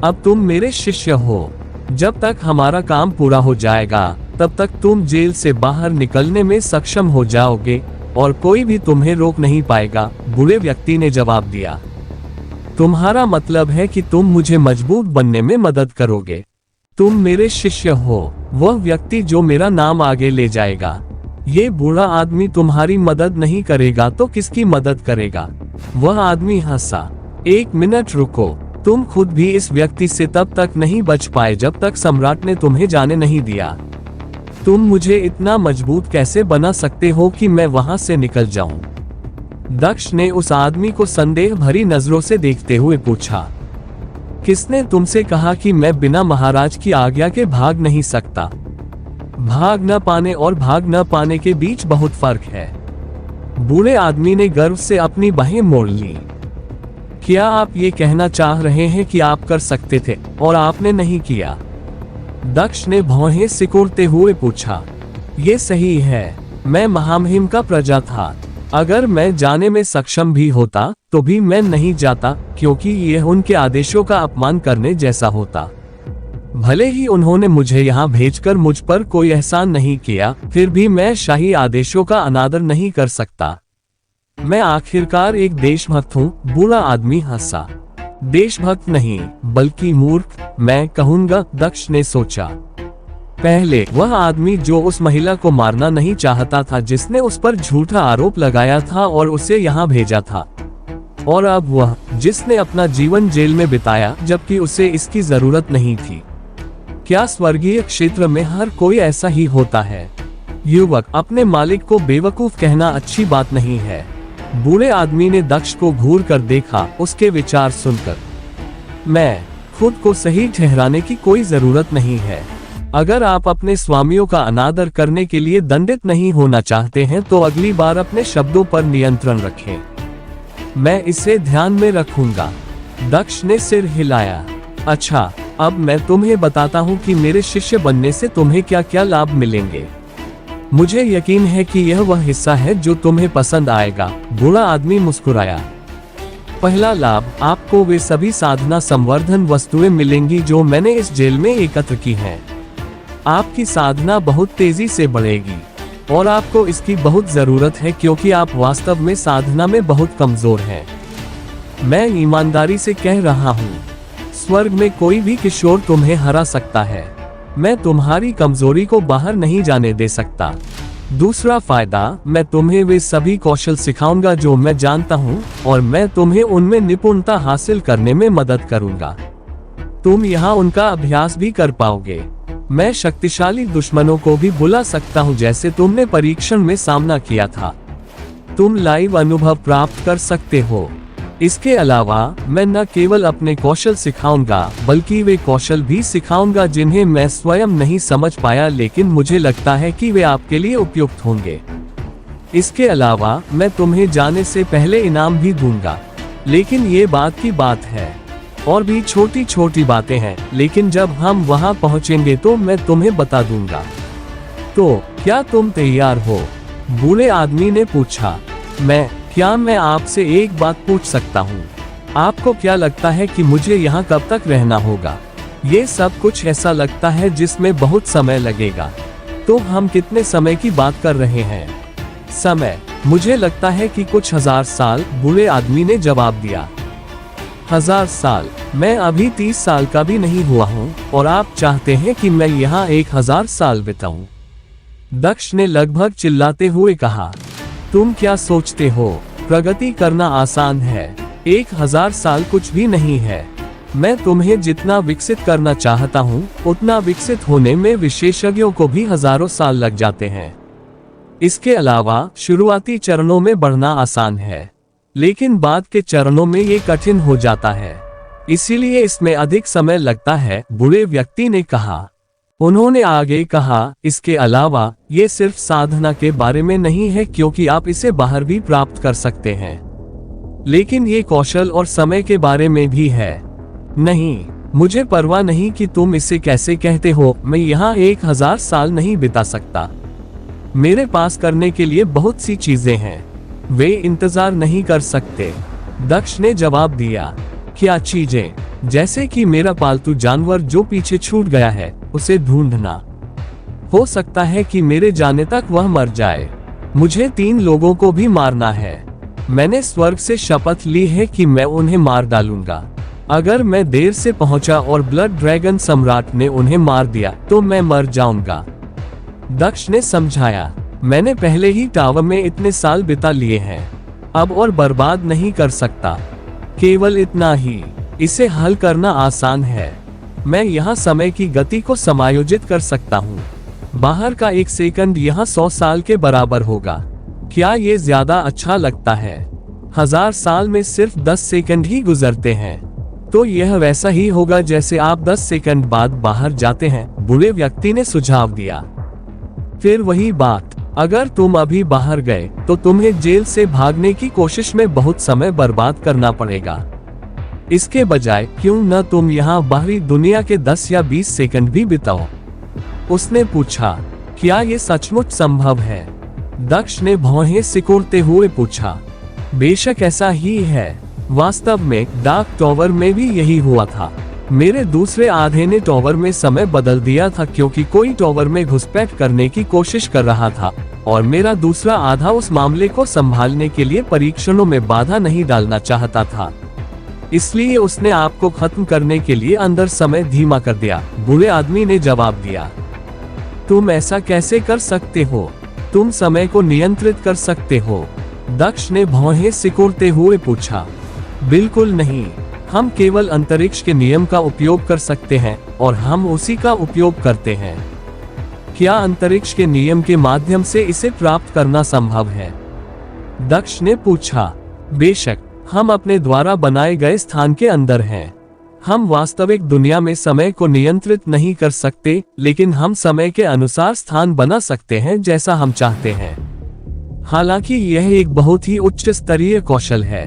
[SPEAKER 2] अब तुम मेरे शिष्य हो। जब तक हमारा काम पूरा हो जाएगा तब तक तुम जेल से बाहर निकलने में सक्षम हो जाओगे और कोई भी तुम्हें रोक नहीं पाएगा, बूढ़े व्यक्ति ने जवाब दिया। तुम्हारा मतलब है कि तुम मुझे मजबूत बनने में मदद करोगे। तुम मेरे शिष्य हो, वह व्यक्ति जो मेरा नाम आगे ले जाएगा। ये बूढ़ा आदमी तुम्हारी मदद नहीं करेगा तो किसकी मदद करेगा? वह आदमी हंसा। 1 मिनट रुको, तुम खुद भी इस व्यक्ति से तब तक नहीं बच पाए जब तक सम्राट ने तुम्हें जाने नहीं दिया। तुम मुझे इतना मजबूत कैसे बना सकते हो कि मैं वहां से निकल जाऊं? दक्ष ने उस आदमी को संदेह भरी नजरों से देखते हुए पूछा। किसने तुमसे कहा कि मैं बिना महाराज की आज्ञा के भाग नहीं सकता? भाग न पाने और भाग न पाने के बीच बहुत फर्क है। बूढ़े आदमी ने गर्व से अपनी बाहें मोड़ ली। क्या आप ये कहना चाह रहे हैं कि आप कर सकते थे और आपने नहीं किया? दक्ष ने भौहें सिकोड़ते हुए पूछा। ये सही है, मैं महामहिम का प्रजा था। अगर मैं जाने में सक्षम भी होता तो भी मैं नहीं जाता, क्योंकि यह उनके आदेशों का अपमान करने जैसा होता। भले ही उन्होंने मुझे यहाँ भेजकर मुझ पर कोई एहसान नहीं किया, फिर भी मैं शाही आदेशों का अनादर नहीं कर सकता। मैं आखिरकार एक देशभक्त हूँ। बूढ़ा आदमी हंसा। देशभक्त नहीं, बल्कि मूर्ख, मैं कहूँगा, दक्ष ने सोचा। पहले वह आदमी जो उस महिला को मारना नहीं चाहता था, जिसने उस पर झूठा आरोप लगाया था और उसे यहाँ भेजा था, और अब वह जिसने अपना जीवन जेल में बिताया जबकि उसे इसकी जरूरत नहीं थी। क्या स्वर्गीय क्षेत्र में हर कोई ऐसा ही होता है? युवक, अपने मालिक को बेवकूफ कहना अच्छी बात नहीं है। बूढ़े आदमी ने दक्ष को घूर कर देखा, उसके विचार सुनकर। मैं खुद को सही ठहराने की कोई जरूरत नहीं है। अगर आप अपने स्वामियों का अनादर करने के लिए दंडित नहीं होना चाहते हैं तो अगली बार अपने शब्दों पर नियंत्रण रखें। मैं इसे ध्यान में रखूंगा। दक्ष ने सिर हिलाया। अच्छा, अब मैं तुम्हें बताता हूँ कि मेरे शिष्य बनने से तुम्हें क्या क्या लाभ मिलेंगे। मुझे यकीन है कि यह वह हिस्सा है जो तुम्हें पसंद आएगा। बूढ़ा आदमी मुस्कुराया। पहला लाभ, आपको वे सभी साधना संवर्धन वस्तुएं मिलेंगी जो मैंने इस जेल में एकत्र की हैं। आपकी साधना बहुत तेजी से बढ़ेगी और आपको इसकी बहुत जरूरत है, क्योंकि आप वास्तव में साधना में बहुत कमजोर हैं। मैं ईमानदारी से कह रहा हूँ, स्वर्ग में कोई भी किशोर तुम्हें हरा सकता है। मैं तुम्हारी कमजोरी को बाहर नहीं जाने दे सकता। दूसरा फायदा, मैं तुम्हें वे सभी कौशल सिखाऊंगा जो मैं जानता हूँ, और मैं तुम्हें उनमें निपुणता हासिल करने में मदद करूंगा। तुम यहाँ उनका अभ्यास भी कर पाओगे। मैं शक्तिशाली दुश्मनों को भी बुला सकता हूँ, जैसे तुमने परीक्षण में सामना किया था। तुम लाइव अनुभव प्राप्त कर सकते हो। इसके अलावा मैं न केवल अपने कौशल सिखाऊंगा, बल्कि वे कौशल भी सिखाऊंगा जिन्हें मैं स्वयं नहीं समझ पाया, लेकिन मुझे लगता है कि वे आपके लिए उपयुक्त होंगे। इसके अलावा मैं तुम्हें जाने से पहले इनाम भी दूंगा। लेकिन ये बात की बात है, और भी छोटी छोटी बातें हैं, लेकिन जब हम वहां पहुंचेंगे तो मैं तुम्हें बता दूंगा। तो क्या तुम तैयार हो? बूढ़े आदमी ने पूछा। क्या मैं आपसे एक बात पूछ सकता हूँ? आपको क्या लगता है कि मुझे यहाँ कब तक रहना होगा? ये सब कुछ ऐसा लगता है जिसमें बहुत समय लगेगा। तो हम कितने समय की बात कर रहे हैं? समय, मुझे लगता है कि कुछ 1000 साल, बूढ़े आदमी ने जवाब दिया। 1000 साल? मैं अभी 30 साल का भी नहीं हुआ हूँ, और आप चाहते हैं कि मैं यहाँ 1000 साल बिताऊं? दक्ष ने लगभग चिल्लाते हुए कहा। तुम क्या सोचते हो, प्रगति करना आसान है? 1000 साल कुछ भी नहीं है। मैं तुम्हें जितना विकसित करना चाहता हूँ, उतना विकसित होने में विशेषज्ञों को भी हजारों साल लग जाते हैं। इसके अलावा शुरुआती चरणों में बढ़ना आसान है, लेकिन बाद के चरणों में ये कठिन हो जाता है, इसीलिए इसमें अधिक समय लगता है, बूढ़े व्यक्ति ने कहा। उन्होंने आगे कहा, इसके अलावा ये सिर्फ साधना के बारे में नहीं है, क्योंकि आप इसे बाहर भी प्राप्त कर सकते हैं, लेकिन ये कौशल और समय के बारे में भी है। नहीं, मुझे परवाह नहीं कि तुम इसे कैसे कहते हो, मैं यहाँ 1000 साल नहीं बिता सकता। मेरे पास करने के लिए बहुत सी चीजें हैं, वे इंतजार नहीं कर सकते। दक्ष ने जवाब दिया। क्या चीजें? जैसे कि मेरा पालतू जानवर जो पीछे छूट गया है, उसे ढूंढना। हो सकता है कि मेरे जाने तक वह मर जाए। मुझे 3 लोगों को भी मारना है। मैंने स्वर्ग से शपथ ली है कि मैं उन्हें मार डालूंगा। अगर मैं देर से पहुंचा और ब्लड ड्रैगन सम्राट ने उन्हें मार दिया तो मैं मर जाऊंगा। दक्ष ने समझाया। मैंने पहले ही टावर में इतने साल बिता लिए हैं, अब और बर्बाद नहीं कर सकता। केवल इतना ही। इसे हल करना आसान है। मैं यहाँ समय की गति को समायोजित कर सकता हूँ। बाहर का 1 सेकंड यहाँ 100 साल के बराबर होगा। क्या ये ज्यादा अच्छा लगता है? 1000 साल में सिर्फ 10 सेकंड ही गुजरते हैं, तो यह वैसा ही होगा जैसे आप 10 सेकंड बाद बाहर जाते हैं, बूढ़े व्यक्ति ने सुझाव दिया। फिर वही बात, अगर तुम अभी बाहर गए तो तुम्हें जेल से भागने की कोशिश में बहुत समय बर्बाद करना पड़ेगा। इसके बजाय क्यों न तुम यहाँ बाहरी दुनिया के 10 या 20 सेकंड भी बिताओ? उसने पूछा। क्या ये सचमुच संभव है? दक्ष ने भौहें सिकोड़ते हुए पूछा। बेशक ऐसा ही है। वास्तव में डार्क टॉवर में भी यही हुआ था। मेरे दूसरे आधे ने टॉवर में समय बदल दिया था क्योंकि कोई टॉवर में घुसपैठ करने की कोशिश कर रहा था और मेरा दूसरा आधा उस मामले को संभालने के लिए परीक्षणों में बाधा नहीं डालना चाहता था। इसलिए उसने आपको खत्म करने के लिए अंदर समय धीमा कर दिया। बुरे आदमी ने जवाब दिया। तुम ऐसा कैसे कर सकते हो? तुम समय को नियंत्रित कर सकते हो? दक्ष ने भौहें सिकोड़ते हुए पूछा। बिल्कुल नहीं, हम केवल अंतरिक्ष के नियम का उपयोग कर सकते हैं और हम उसी का उपयोग करते हैं। क्या अंतरिक्ष के नियम के माध्यम से इसे प्राप्त करना संभव है? दक्ष ने पूछा। बेशक, हम अपने द्वारा बनाए गए स्थान के अंदर हैं। हम वास्तविक दुनिया में समय को नियंत्रित नहीं कर सकते, लेकिन हम समय के अनुसार स्थान बना सकते हैं जैसा हम चाहते हैं। हालांकि यह एक बहुत ही उच्च स्तरीय कौशल है,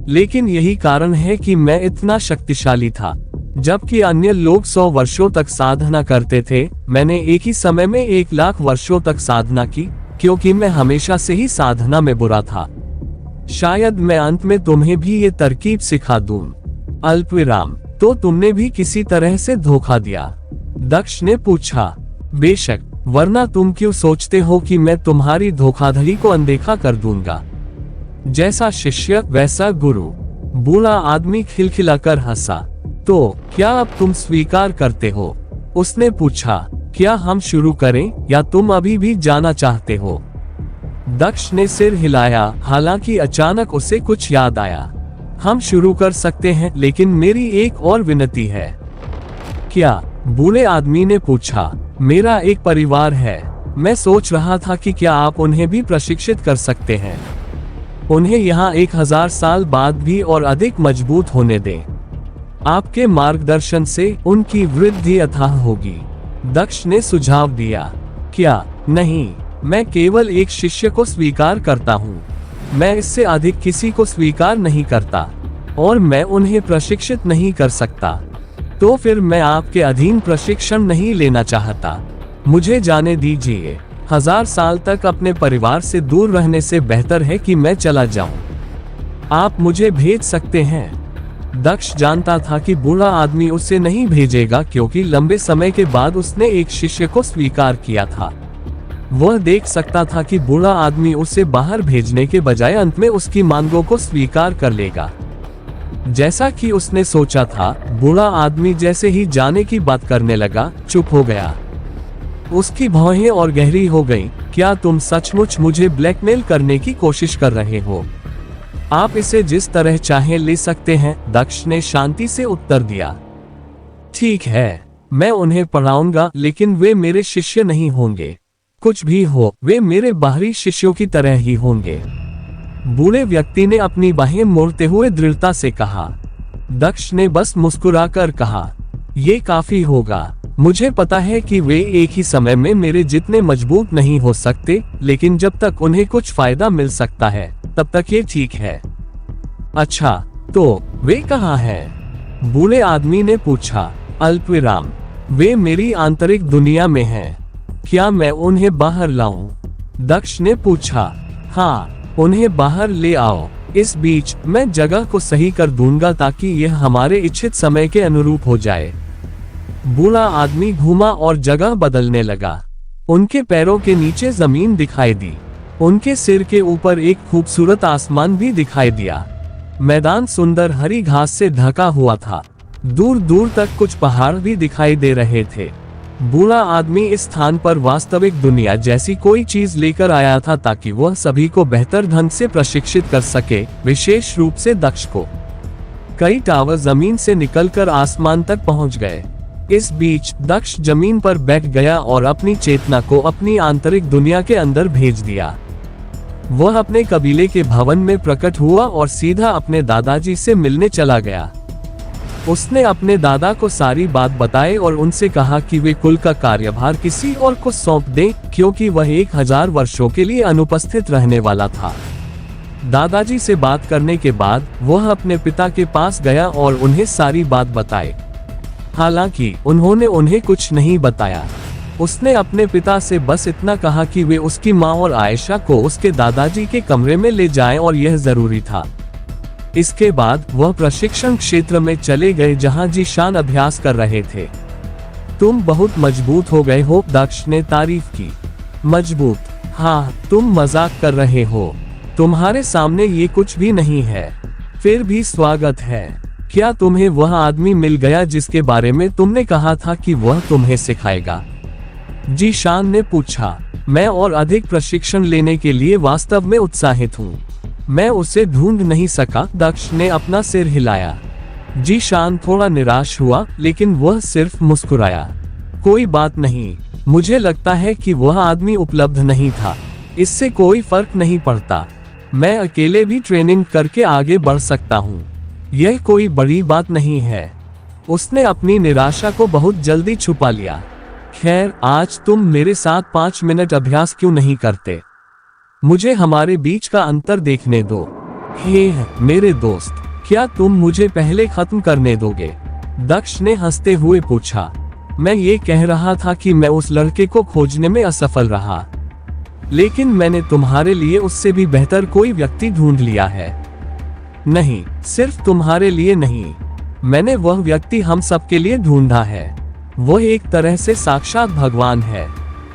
[SPEAKER 2] लेकिन यही कारण है कि मैं इतना शक्तिशाली था। जबकि अन्य लोग 100 वर्षों तक साधना करते थे, मैंने एक ही समय में 1,00,000 वर्षों तक साधना की, क्योंकि मैं हमेशा से ही साधना में बुरा था। शायद मैं अंत में तुम्हें भी ये तरकीब सिखा दूं। अल्पविराम, तो तुमने भी किसी तरह से धोखा दिया? दक्ष ने पूछा। बेशक, वरना तुम क्यों सोचते हो कि मैं तुम्हारी धोखाधड़ी को अनदेखा कर दूंगा? जैसा शिष्य वैसा गुरु। बूढ़ा आदमी खिलखिलाकर हंसा। तो क्या अब तुम स्वीकार करते हो? उसने पूछा। क्या हम शुरू करें या तुम अभी भी जाना चाहते हो? दक्ष ने सिर हिलाया, हालांकि अचानक उसे कुछ याद आया। हम शुरू कर सकते हैं, लेकिन मेरी एक और विनती है। क्या? बूढ़े आदमी ने पूछा। मेरा एक परिवार है। मैं सोच रहा था कि क्या आप उन्हें भी प्रशिक्षित कर सकते हैं। उन्हें यहाँ 1000 साल बाद भी और अधिक मजबूत होने दें। आपके मार्गदर्शन से उनकी वृद्धि अथाह होगी। दक्ष ने सुझाव दिया। क्या? नहीं, मैं केवल एक शिष्य को स्वीकार करता हूँ। मैं इससे अधिक किसी को स्वीकार नहीं करता और मैं उन्हें प्रशिक्षित नहीं कर सकता। तो फिर मैं आपके अधीन प्रशिक्षण नहीं लेना चाहता। मुझे जाने दीजिए। 1000 साल तक अपने परिवार से दूर रहने से बेहतर है कि मैं चला जाऊं। आप मुझे भेज सकते हैं। दक्ष जानता था कि बूढ़ा आदमी उसे नहीं भेजेगा, क्योंकि लंबे समय के बाद उसने एक शिष्य को स्वीकार किया था। वह देख सकता था कि बूढ़ा आदमी उसे बाहर भेजने के बजाय अंत में उसकी मांगों को स्वीकार कर लेगा। जैसा कि उसने सोचा था, बूढ़ा आदमी जैसे ही जाने की बात करने लगा, चुप हो गया। उसकी भौहें और गहरी हो गईं। क्या तुम सचमुच मुझे ब्लैकमेल करने की कोशिश कर रहे हो? आप इसे जिस तरह चाहें ले सकते हैं, दक्ष ने शांति से उत्तर दिया। ठीक है, मैं उन्हें पढ़ाऊंगा, लेकिन वे मेरे शिष्य नहीं होंगे। कुछ भी हो, वे मेरे बाहरी शिष्यों की तरह ही होंगे। बूढ़े व्यक्ति ने अपनी बाहें मोड़ते हुए दृढ़ता से कहा। दक्ष ने बस मुस्कुराकर कहा, ये काफी होगा। मुझे पता है कि वे एक ही समय में मेरे जितने मजबूत नहीं हो सकते, लेकिन जब तक उन्हें कुछ फायदा मिल सकता है, तब तक ये ठीक है। अच्छा, तो वे कहाँ हैं? बूढ़े आदमी ने पूछा। अल्पविराम, वे मेरी आंतरिक दुनिया में हैं। क्या मैं उन्हें बाहर लाऊं? दक्ष ने पूछा। हाँ, उन्हें बाहर ले आओ। इस बीच मैं जगह को सही कर दूंगा ताकि यह हमारे इच्छित समय के अनुरूप हो जाए। बूढ़ा आदमी घूमा और जगह बदलने लगा। उनके पैरों के नीचे जमीन दिखाई दी। उनके सिर के ऊपर एक खूबसूरत आसमान भी दिखाई दिया। मैदान सुंदर हरी घास से ढका हुआ था। दूर दूर तक कुछ पहाड़ भी दिखाई दे रहे थे। बूढ़ा आदमी इस स्थान पर वास्तविक दुनिया जैसी कोई चीज लेकर आया था ताकि वह सभी को बेहतर ढंग से प्रशिक्षित कर सके, विशेष रूप से दक्ष को। कई टावर जमीन से निकलकर आसमान तक पहुंच गए। इस बीच दक्ष जमीन पर बैठ गया और अपनी चेतना को अपनी आंतरिक दुनिया के अंदर भेज दिया। वह अपने कबीले के भवन में प्रकट हुआ और सीधा अपने दादाजी से मिलने चला गया। उसने अपने दादा को सारी बात बताई और उनसे कहा कि वे कुल का कार्यभार किसी और को सौंप दें, क्योंकि वह 1000 वर्षों के लिए अनुपस्थित रहने वाला था। दादाजी से बात करने के बाद वह अपने पिता के पास गया और उन्हें सारी बात बताई। हालांकि उन्होंने उन्हें कुछ नहीं बताया। उसने अपने पिता से बस इतना कहा कि वे उसकी माँ और आयशा को उसके दादाजी के कमरे में ले जाएं और यह जरूरी था। इसके बाद वह प्रशिक्षण क्षेत्र में चले गए जहां जीशान अभ्यास कर रहे थे। तुम बहुत मजबूत हो गए हो, दक्ष ने तारीफ की। मजबूत? हाँ, तुम मजाक कर रहे हो। तुम्हारे सामने ये कुछ भी नहीं है। फिर भी स्वागत है। क्या तुम्हें वह आदमी मिल गया जिसके बारे में तुमने कहा था कि वह तुम्हें सिखाएगा? जीशान ने पूछा। मैं और अधिक प्रशिक्षण लेने के लिए वास्तव में उत्साहित हूँ। मैं उसे ढूंढ नहीं सका, दक्ष ने अपना सिर हिलाया। जीशान थोड़ा निराश हुआ, लेकिन वह सिर्फ मुस्कुराया। कोई बात नहीं, मुझे लगता है कि वह आदमी उपलब्ध नहीं था। इससे कोई फर्क नहीं पड़ता। मैं अकेले भी ट्रेनिंग करके आगे बढ़ सकता हूँ। यह कोई बड़ी बात नहीं है। उसने अपनी निराशा को बहुत जल्दी छुपा लिया। खैर, आज तुम मेरे साथ 5 मिनट अभ्यास क्यों नहीं करते? मुझे हमारे बीच का अंतर देखने दो। हे मेरे दोस्त, क्या तुम मुझे पहले खत्म करने दोगे? दक्ष ने हंसते हुए पूछा। मैं ये कह रहा था कि मैं उस लड़के को खोजने में असफल रहा, लेकिन मैंने तुम्हारे लिए उससे भी बेहतर कोई व्यक्ति ढूंढ लिया है। नहीं, सिर्फ तुम्हारे लिए नहीं, मैंने वह व्यक्ति हम सबके लिए ढूंढा है। वह एक तरह से साक्षात भगवान है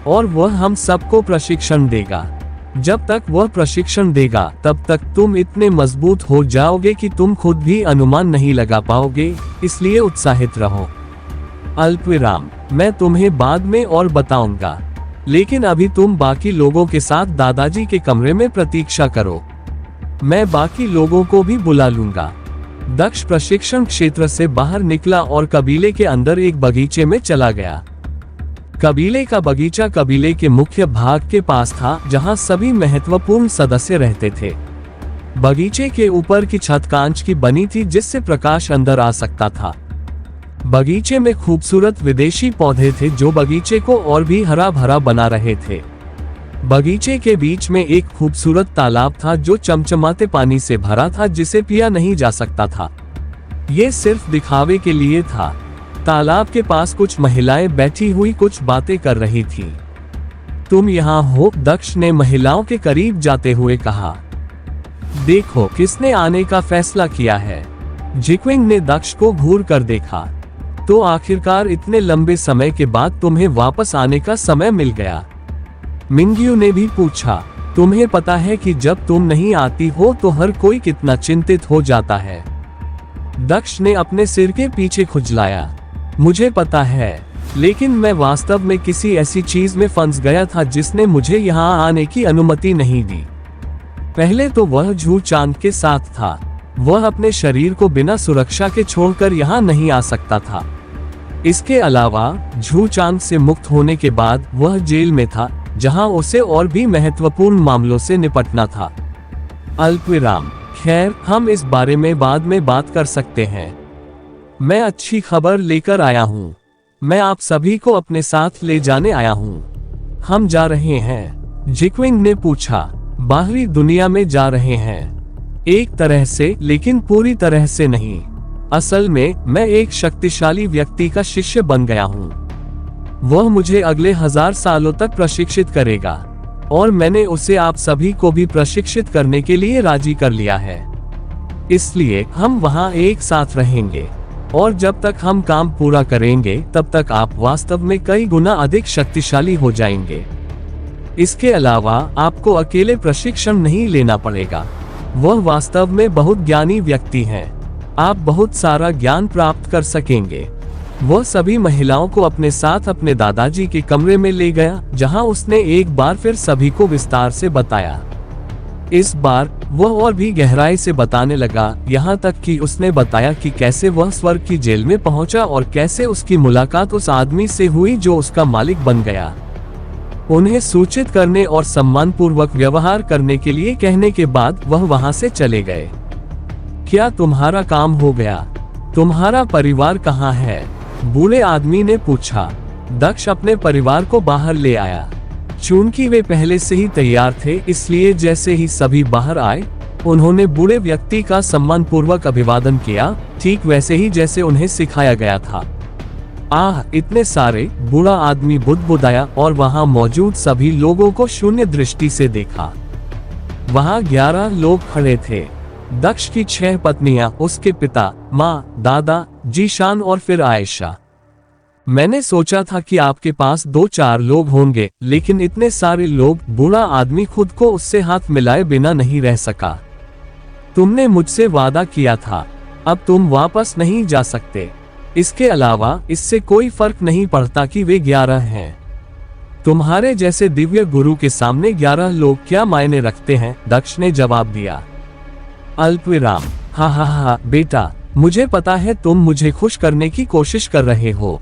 [SPEAKER 2] और वह हम सबको प्रशिक्षण देगा। जब तक वह प्रशिक्षण देगा तब तक तुम इतने मजबूत हो जाओगे कि तुम खुद भी अनुमान नहीं लगा पाओगे, इसलिए उत्साहित रहो। अल्पविराम। मैं तुम्हें बाद में और बताऊंगा, लेकिन अभी तुम बाकी लोगों के साथ दादाजी के कमरे में प्रतीक्षा करो। मैं बाकी लोगों को भी बुला लूंगा। दक्ष प्रशिक्षण क्षेत्र से बाहर निकला और कबीले के अंदर एक बगीचे में चला गया। कबीले का बगीचा कबीले के मुख्य भाग के पास था, जहां सभी महत्वपूर्ण सदस्य रहते थे। बगीचे के ऊपर की छत कांच की बनी थी, जिससे प्रकाश अंदर आ सकता था। बगीचे में खूबसूरत विदेशी पौधे थे जो बगीचे को और भी हरा भरा बना रहे थे। बगीचे के बीच में एक खूबसूरत तालाब था जो चमचमाते पानी से भरा था, जिसे पिया नहीं जा सकता था। ये सिर्फ दिखावे के लिए था। तालाब के पास कुछ महिलाएं बैठी हुई कुछ बातें कर रही थीं। तुम यहाँ हो? दक्ष ने महिलाओं के करीब जाते हुए कहा। देखो किसने आने का फैसला किया है। जिक्विंग ने दक्ष को घूर कर देखा। तो आखिरकार इतने लंबे समय के बाद तुम्हें वापस आने का समय मिल गया। मिंग्यू ने भी पूछा। तुम्हें पता है कि जब तुम नहीं आती हो तो हर कोई कितना चिंतित हो जाता है। दक्ष ने अपने सिर के पीछे खुजलाया। मुझे पता है, लेकिन मैं वास्तव में किसी ऐसी चीज में फंस गया था जिसने मुझे यहाँ आने की अनुमति नहीं दी। पहले तो वह झू चांद के साथ था। वह अपने शरीर को बिना सुरक्षा के छोड़कर यहाँ नहीं आ सकता था। इसके अलावा झू चांद से मुक्त होने के बाद वह जेल में था, जहाँ उसे और भी महत्वपूर्ण मामलों से निपटना था। अल्पविराम। खैर, हम इस बारे में बाद में बात कर सकते हैं। मैं अच्छी खबर लेकर आया हूँ। मैं आप सभी को अपने साथ ले जाने आया हूँ। हम जा रहे हैं? जिक्विंग ने पूछा। बाहरी दुनिया में जा रहे हैं। एक तरह से, लेकिन पूरी तरह से नहीं। असल में मैं एक शक्तिशाली व्यक्ति का शिष्य बन गया हूँ। वह मुझे अगले 1000 सालों तक प्रशिक्षित करेगा और मैंने उसे आप सभी को भी प्रशिक्षित करने के लिए राजी कर लिया है। इसलिए हम वहाँ एक साथ रहेंगे और जब तक हम काम पूरा करेंगे तब तक आप वास्तव में कई गुना अधिक शक्तिशाली हो जाएंगे। इसके अलावा आपको अकेले प्रशिक्षण नहीं लेना पड़ेगा। वह वास्तव में बहुत ज्ञानी व्यक्ति हैं। आप बहुत सारा ज्ञान प्राप्त कर सकेंगे। वह सभी महिलाओं को अपने साथ अपने दादाजी के कमरे में ले गया, जहां उसने एक बार फिर सभी को विस्तार से बताया। इस बार वह और भी गहराई से बताने लगा, यहाँ तक कि उसने बताया कि कैसे वह स्वर्ग की जेल में पहुंचा और कैसे उसकी मुलाकात उस आदमी से हुई जो उसका मालिक बन गया। उन्हें सूचित करने और सम्मानपूर्वक व्यवहार करने के लिए कहने के बाद वह वहां से चले गए। क्या तुम्हारा काम हो गया? तुम्हारा परिवार कहाँ है? बूढ़े आदमी ने पूछा। दक्ष अपने परिवार को बाहर ले आया। चूंकि वे पहले से ही तैयार थे, इसलिए जैसे ही सभी बाहर आए, उन्होंने बूढ़े व्यक्ति का सम्मानपूर्वक अभिवादन किया, ठीक वैसे ही जैसे उन्हें सिखाया गया था। आह, इतने सारे, बूढ़ा आदमी बुदबुदाया और वहां मौजूद सभी लोगों को शून्य दृष्टि से देखा। वहां 11 लोग खड़े थे। दक्ष की 6 पत्नियां, उसके पिता, माँ, दादा, जीशान और फिर आयशा। मैंने सोचा था कि आपके पास 2-4 लोग होंगे, लेकिन इतने सारे लोग। बूढ़ा आदमी खुद को उससे हाथ मिलाए बिना नहीं रह सका। तुमने मुझसे वादा किया था, अब तुम वापस नहीं जा सकते। इसके अलावा इससे कोई फर्क नहीं पड़ता कि वे 11 हैं। तुम्हारे जैसे दिव्य गुरु के सामने 11 लोग क्या मायने रखते हैं, दक्ष ने जवाब दिया। अल्पविराम। हा हा हा बेटा, मुझे पता है तुम मुझे खुश करने की कोशिश कर रहे हो।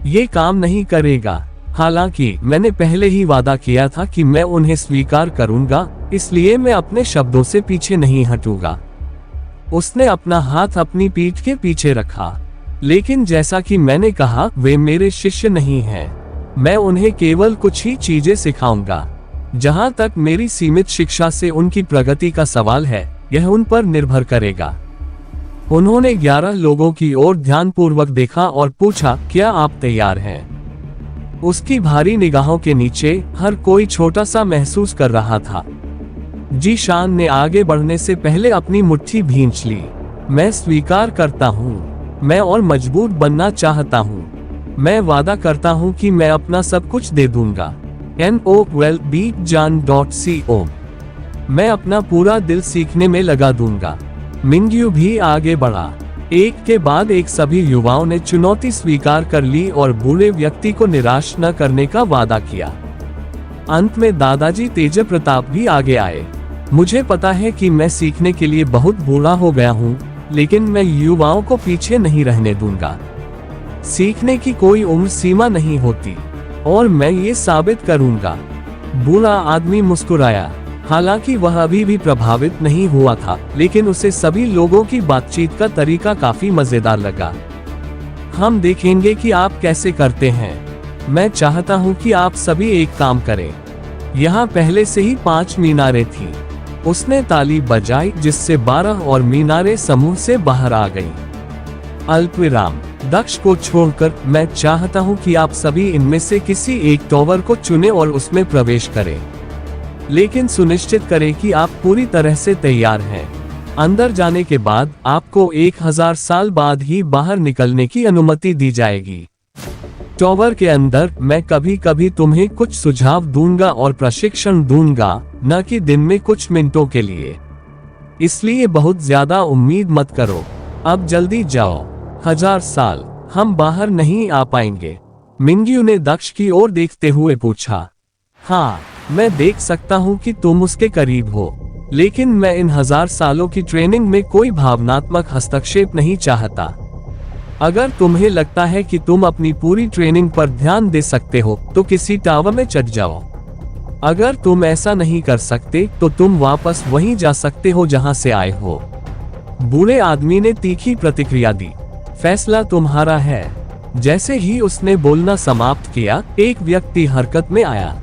[SPEAKER 2] ये काम नहीं करेगा। हालांकि मैंने पहले ही वादा किया था कि मैं उन्हें स्वीकार करूंगा, इसलिए मैं अपने शब्दों से पीछे नहीं हटूंगा। उसने अपना हाथ अपनी पीठ के पीछे रखा। लेकिन जैसा कि मैंने कहा, वे मेरे शिष्य नहीं हैं। मैं उन्हें केवल कुछ ही चीजें सिखाऊंगा। जहां तक मेरी सीमित शिक्षा से उनकी प्रगति का सवाल है, यह उन पर निर्भर करेगा। उन्होंने 11 लोगों की ओर ध्यानपूर्वक देखा और पूछा, क्या आप तैयार हैं? उसकी भारी निगाहों के नीचे हर कोई छोटा सा महसूस कर रहा था। जीशान ने आगे बढ़ने से पहले अपनी मुट्ठी भींच ली। मैं स्वीकार करता हूँ। मैं और मजबूत बनना चाहता हूँ। मैं वादा करता हूँ कि मैं अपना सब कुछ दे दूंगा। NOWELLBEATJAN.CO। मैं अपना पूरा दिल सीखने में लगा दूंगा। मिंग्यू भी आगे बढ़ा। एक के बाद एक सभी युवाओं ने चुनौती स्वीकार कर ली और बूढ़े व्यक्ति को निराश न करने का वादा किया। अंत में दादाजी तेज प्रताप भी आगे आए। मुझे पता है कि मैं सीखने के लिए बहुत बूढ़ा हो गया हूँ, लेकिन मैं युवाओं को पीछे नहीं रहने दूंगा। सीखने की कोई उम्र सीमा नहीं होती, और मैं ये साबित करूंगा। बूढ़ा आदमी मुस्कुराया। हालांकि वह अभी भी प्रभावित नहीं हुआ था, लेकिन उसे सभी लोगों की बातचीत का तरीका काफी मजेदार लगा। हम देखेंगे कि आप कैसे करते हैं। मैं चाहता हूं कि आप सभी एक काम करें। यहाँ पहले से ही 5 मीनारें थी। उसने ताली बजाई, जिससे 12 और मीनारें समूह से बाहर आ गईं। अल्पविराम। दक्ष को छोड़कर मैं चाहता हूं कि आप सभी इनमें से किसी एक टॉवर को चुनें और उसमें प्रवेश करें। लेकिन सुनिश्चित करें कि आप पूरी तरह से तैयार हैं। अंदर जाने के बाद आपको 1000 साल बाद ही बाहर निकलने की अनुमति दी जाएगी। टॉवर के अंदर मैं कभी कभी तुम्हें कुछ सुझाव दूंगा और प्रशिक्षण दूंगा, न कि दिन में कुछ मिनटों के लिए। इसलिए बहुत ज्यादा उम्मीद मत करो। अब जल्दी जाओ। 1000 साल हम बाहर नहीं आ पाएंगे। मिंग्यू ने दक्ष की ओर देखते हुए पूछा। हाँ, मैं देख सकता हूँ कि तुम उसके करीब हो, लेकिन मैं इन 1000 सालों की ट्रेनिंग में कोई भावनात्मक हस्तक्षेप नहीं चाहता। अगर तुम्हें लगता है कि तुम अपनी पूरी ट्रेनिंग पर ध्यान दे सकते हो, तो किसी टावर में चढ़ जाओ। अगर तुम ऐसा नहीं कर सकते, तो तुम वापस वहीं जा सकते हो जहां से आए हो। बूढ़े आदमी ने तीखी प्रतिक्रिया दी। फैसला तुम्हारा है। जैसे ही उसने बोलना समाप्त किया, एक व्यक्ति हरकत में आया।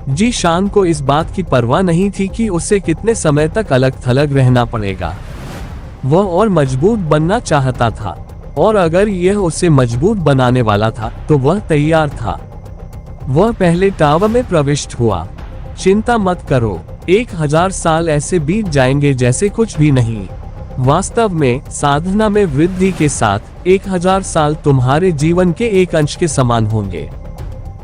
[SPEAKER 2] जीशान को इस बात की परवाह नहीं थी कि उसे कितने समय तक अलग थलग रहना पड़ेगा। वह और मजबूत बनना चाहता था, और अगर यह उसे मजबूत बनाने वाला था, तो वह तैयार था। वह पहले टावर में प्रविष्ट हुआ। चिंता मत करो, 1000 साल ऐसे बीत जाएंगे जैसे कुछ भी नहीं। वास्तव में साधना में वृद्धि के साथ 1000 साल तुम्हारे जीवन के एक अंश के समान होंगे।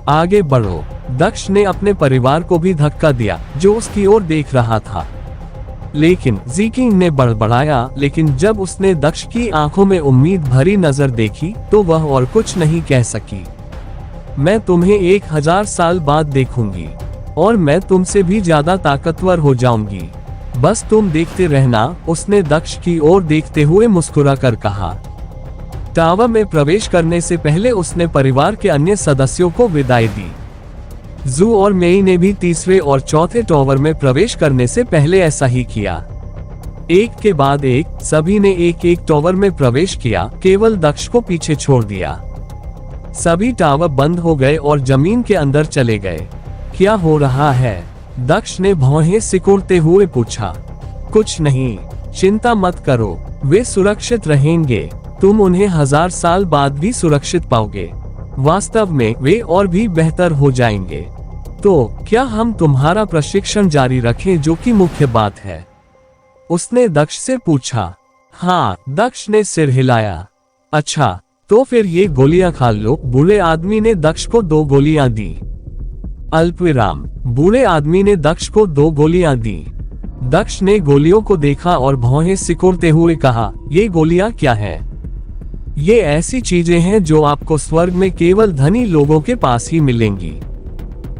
[SPEAKER 2] आगे बढ़ो। दक्ष ने अपने परिवार को भी धक्का दिया, जो उसकी ओर देख रहा था। लेकिन ज़ीकिंग ने बड़बड़ाया, लेकिन जब उसने दक्ष की आंखों में उम्मीद भरी नजर देखी, तो वह और कुछ नहीं कह सकी। मैं तुम्हें 1000 साल बाद देखूंगी, और मैं तुमसे भी ज्यादा ताकतवर हो जाऊंगी। बस तुम देखते रहना, उसने दक्ष की ओर देखते हुए मुस्कुरा कर कहा। टावर में प्रवेश करने से पहले उसने परिवार के अन्य सदस्यों को विदाई दी। जू और मेई ने भी तीसरे और चौथे टावर में प्रवेश करने से पहले ऐसा ही किया। एक के बाद एक सभी ने एक एक टावर में प्रवेश किया, केवल दक्ष को पीछे छोड़ दिया। सभी टावर बंद हो गए और जमीन के अंदर चले गए। क्या हो रहा है? दक्ष ने भौहें सिकुड़ते हुए पूछा। कुछ नहीं, चिंता मत करो, वे सुरक्षित रहेंगे। तुम उन्हें 1000 साल बाद भी सुरक्षित पाओगे। वास्तव में वे और भी बेहतर हो जाएंगे। तो क्या हम तुम्हारा प्रशिक्षण जारी रखें, जो कि मुख्य बात है? उसने दक्ष से पूछा। हाँ, दक्ष ने सिर हिलाया। अच्छा, तो फिर ये गोलियां खा लो। बूढ़े आदमी ने दक्ष को 2 गोलियां दी। अल्पविराम। बूढ़े आदमी ने दक्ष को 2 गोलियां दी। दक्ष ने गोलियों को देखा और भौहें सिकोड़ते हुए कहा, ये गोलियां क्या है? ये ऐसी चीजें हैं जो आपको स्वर्ग में केवल धनी लोगों के पास ही मिलेंगी।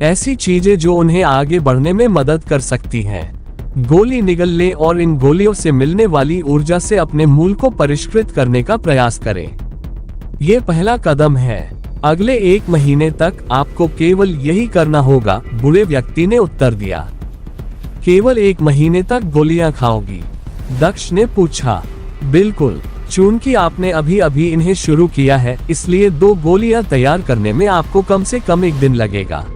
[SPEAKER 2] ऐसी चीजें जो उन्हें आगे बढ़ने में मदद कर सकती हैं। गोली निगल ले और इन गोलियों से मिलने वाली ऊर्जा से अपने मूल को परिष्कृत करने का प्रयास करें। ये पहला कदम है। अगले 1 महीने तक आपको केवल यही करना होगा, बूढ़े व्यक्ति ने उत्तर दिया। केवल 1 महीने तक गोलियां खाओगी? दक्ष ने पूछा। बिल्कुल, चूंकि आपने अभी अभी इन्हें शुरू किया है, इसलिए 2 गोलियां तैयार करने में आपको कम से कम 1 दिन लगेगा।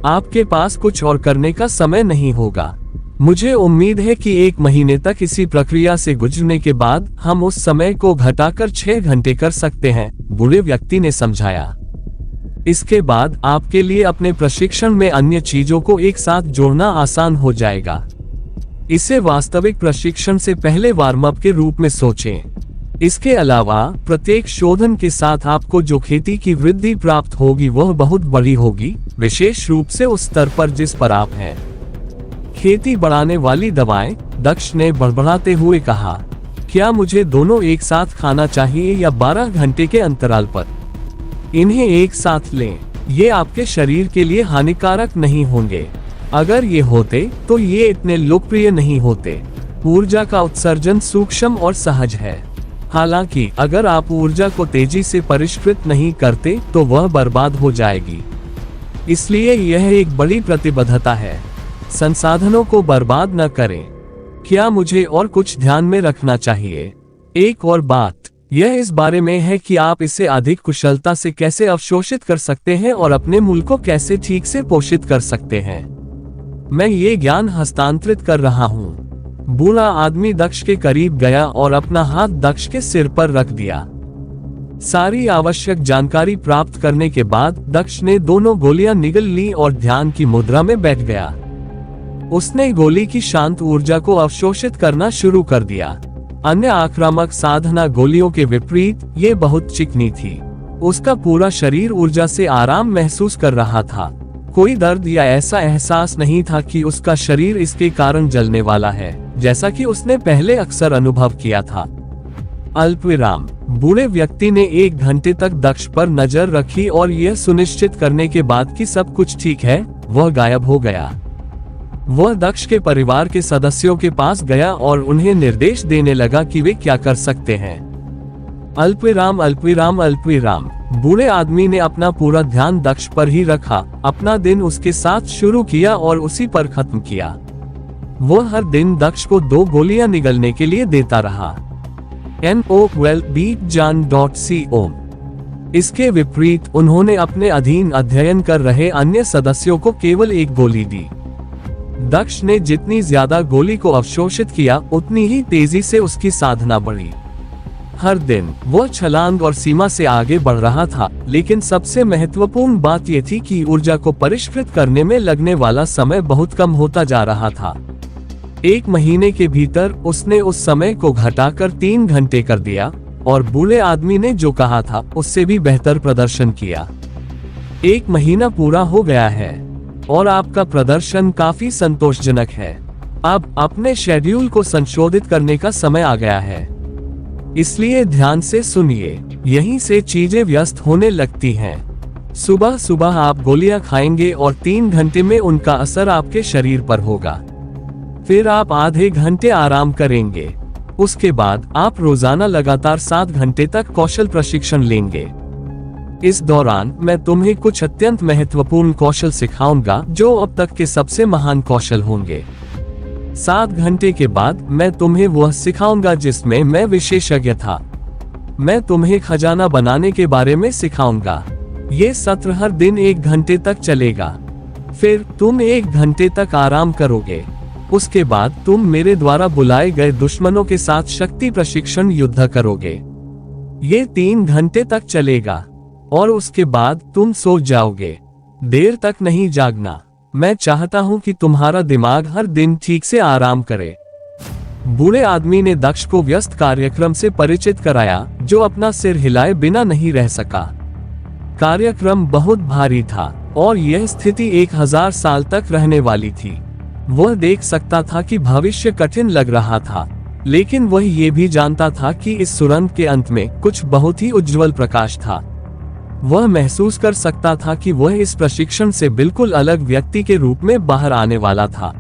[SPEAKER 2] आपके पास कुछ और करने का समय नहीं होगा। मुझे उम्मीद है कि 1 महीने तक इसी प्रक्रिया से गुजरने के बाद हम उस समय को घटाकर 6 घंटे कर सकते हैं, बूढ़े व्यक्ति ने समझाया। इसके बाद आपके लिए अपने प्रशिक्षण में अन्य चीजों को एक साथ जोड़ना आसान हो जाएगा। इसे वास्तविक प्रशिक्षण से पहले वार्म अप के रूप में सोचें। इसके अलावा प्रत्येक शोधन के साथ आपको जो खेती की वृद्धि प्राप्त होगी वह बहुत बड़ी होगी, विशेष रूप से उस स्तर पर जिस पर आप हैं। खेती बढ़ाने वाली दवाएं, दक्ष ने बड़बड़ाते हुए कहा। क्या मुझे दोनों एक साथ खाना चाहिए या 12 घंटे के अंतराल पर? इन्हें एक साथ लें। ये आपके शरीर के लिए हानिकारक नहीं होंगे। अगर ये होते तो ये इतने लोकप्रिय नहीं होते। ऊर्जा का उत्सर्जन सूक्ष्म और सहज है। हालांकि अगर आप ऊर्जा को तेजी से परिष्कृत नहीं करते तो वह बर्बाद हो जाएगी। इसलिए यह एक बड़ी प्रतिबद्धता है। संसाधनों को बर्बाद न करें। क्या मुझे और कुछ ध्यान में रखना चाहिए? एक और बात यह इस बारे में है कि आप इसे अधिक कुशलता से कैसे अवशोषित कर सकते हैं और अपने मूल को कैसे ठीक से पोषित कर सकते हैं। मैं ये ज्ञान हस्तांतरित कर रहा हूँ। बूढ़ा आदमी दक्ष के करीब गया और अपना हाथ दक्ष के सिर पर रख दिया। सारी आवश्यक जानकारी प्राप्त करने के बाद दक्ष ने दोनों गोलियां निगल ली और ध्यान की मुद्रा में बैठ गया। उसने गोली की शांत ऊर्जा को अवशोषित करना शुरू कर दिया। अन्य आक्रामक साधना गोलियों के विपरीत ये बहुत चिकनी थी। उसका पूरा शरीर ऊर्जा से आराम महसूस कर रहा था। कोई दर्द या ऐसा एहसास नहीं था कि उसका शरीर इसके कारण जलने वाला है, जैसा कि उसने पहले अक्सर अनुभव किया था। अल्पविराम। बूढ़े व्यक्ति ने 1 घंटे तक दक्ष पर नजर रखी और यह सुनिश्चित करने के बाद कि सब कुछ ठीक है, वह गायब हो गया। वह दक्ष के परिवार के सदस्यों के पास गया और उन्हें निर्देश देने लगा कि वे क्या कर सकते हैं। अल्पविराम, अल्पविराम, अल्पविराम। बूढ़े आदमी ने अपना पूरा ध्यान दक्ष पर ही रखा, अपना दिन उसके साथ शुरू किया और उसी पर खत्म किया। वह हर दिन दक्ष को 2 गोलियां निगलने के लिए देता रहा। NOWellBeatJan.co। इसके विपरीत उन्होंने अपने अधीन अध्ययन कर रहे अन्य सदस्यों को केवल 1 गोली दी। दक्ष ने जितनी ज्यादा गोली को अवशोषित किया, उतनी ही तेजी से उसकी साधना बढ़ी। हर दिन वह छलांग और सीमा से आगे बढ़ रहा था, लेकिन सबसे महत्वपूर्ण बात यह थी कि ऊर्जा को परिष्कृत करने में लगने वाला समय बहुत कम होता जा रहा था। 1 महीने के भीतर उसने उस समय को घटाकर 3 घंटे कर दिया और बूढ़े आदमी ने जो कहा था उससे भी बेहतर प्रदर्शन किया। 1 महीना पूरा हो गया है और आपका प्रदर्शन काफी संतोषजनक है। अब अपने शेड्यूल को संशोधित करने का समय आ गया है, इसलिए ध्यान से सुनिए। यहीं से चीजें व्यस्त होने लगती हैं। सुबह सुबह आप गोलियां खाएंगे और 3 घंटे में उनका असर आपके शरीर पर होगा। फिर आप आधे घंटे आराम करेंगे। उसके बाद आप रोजाना लगातार 7 घंटे तक कौशल प्रशिक्षण लेंगे। इस दौरान मैं तुम्हें कुछ अत्यंत महत्वपूर्ण कौशल सिखाऊंगा जो अब तक के सबसे महान कौशल होंगे। 7 घंटे के बाद मैं तुम्हें वह सिखाऊंगा जिसमें मैं विशेषज्ञ था। मैं तुम्हें खजाना बनाने के बारे में सिखाऊंगा। ये सत्र हर दिन 1 घंटे तक चलेगा। फिर तुम 1 घंटे तक आराम करोगे। उसके बाद तुम मेरे द्वारा बुलाए गए दुश्मनों के साथ शक्ति प्रशिक्षण युद्ध करोगे। ये 3 घंटे तक चलेगा और उसके बाद तुम सो जाओगे। देर तक नहीं जागना। मैं चाहता हूं कि तुम्हारा दिमाग हर दिन ठीक से आराम करे। बूढ़े आदमी ने दक्ष को व्यस्त कार्यक्रम से परिचित कराया, जो अपना सिर हिलाए बिना नहीं रह सका। कार्यक्रम बहुत भारी था और यह स्थिति 1000 साल तक रहने वाली थी। वह देख सकता था कि भविष्य कठिन लग रहा था, लेकिन वह ये भी जानता था कि इस सुरंग के अंत में कुछ बहुत ही उज्जवल प्रकाश था। वह महसूस कर सकता था कि वह इस प्रशिक्षण से बिल्कुल अलग व्यक्ति के रूप में बाहर आने वाला था।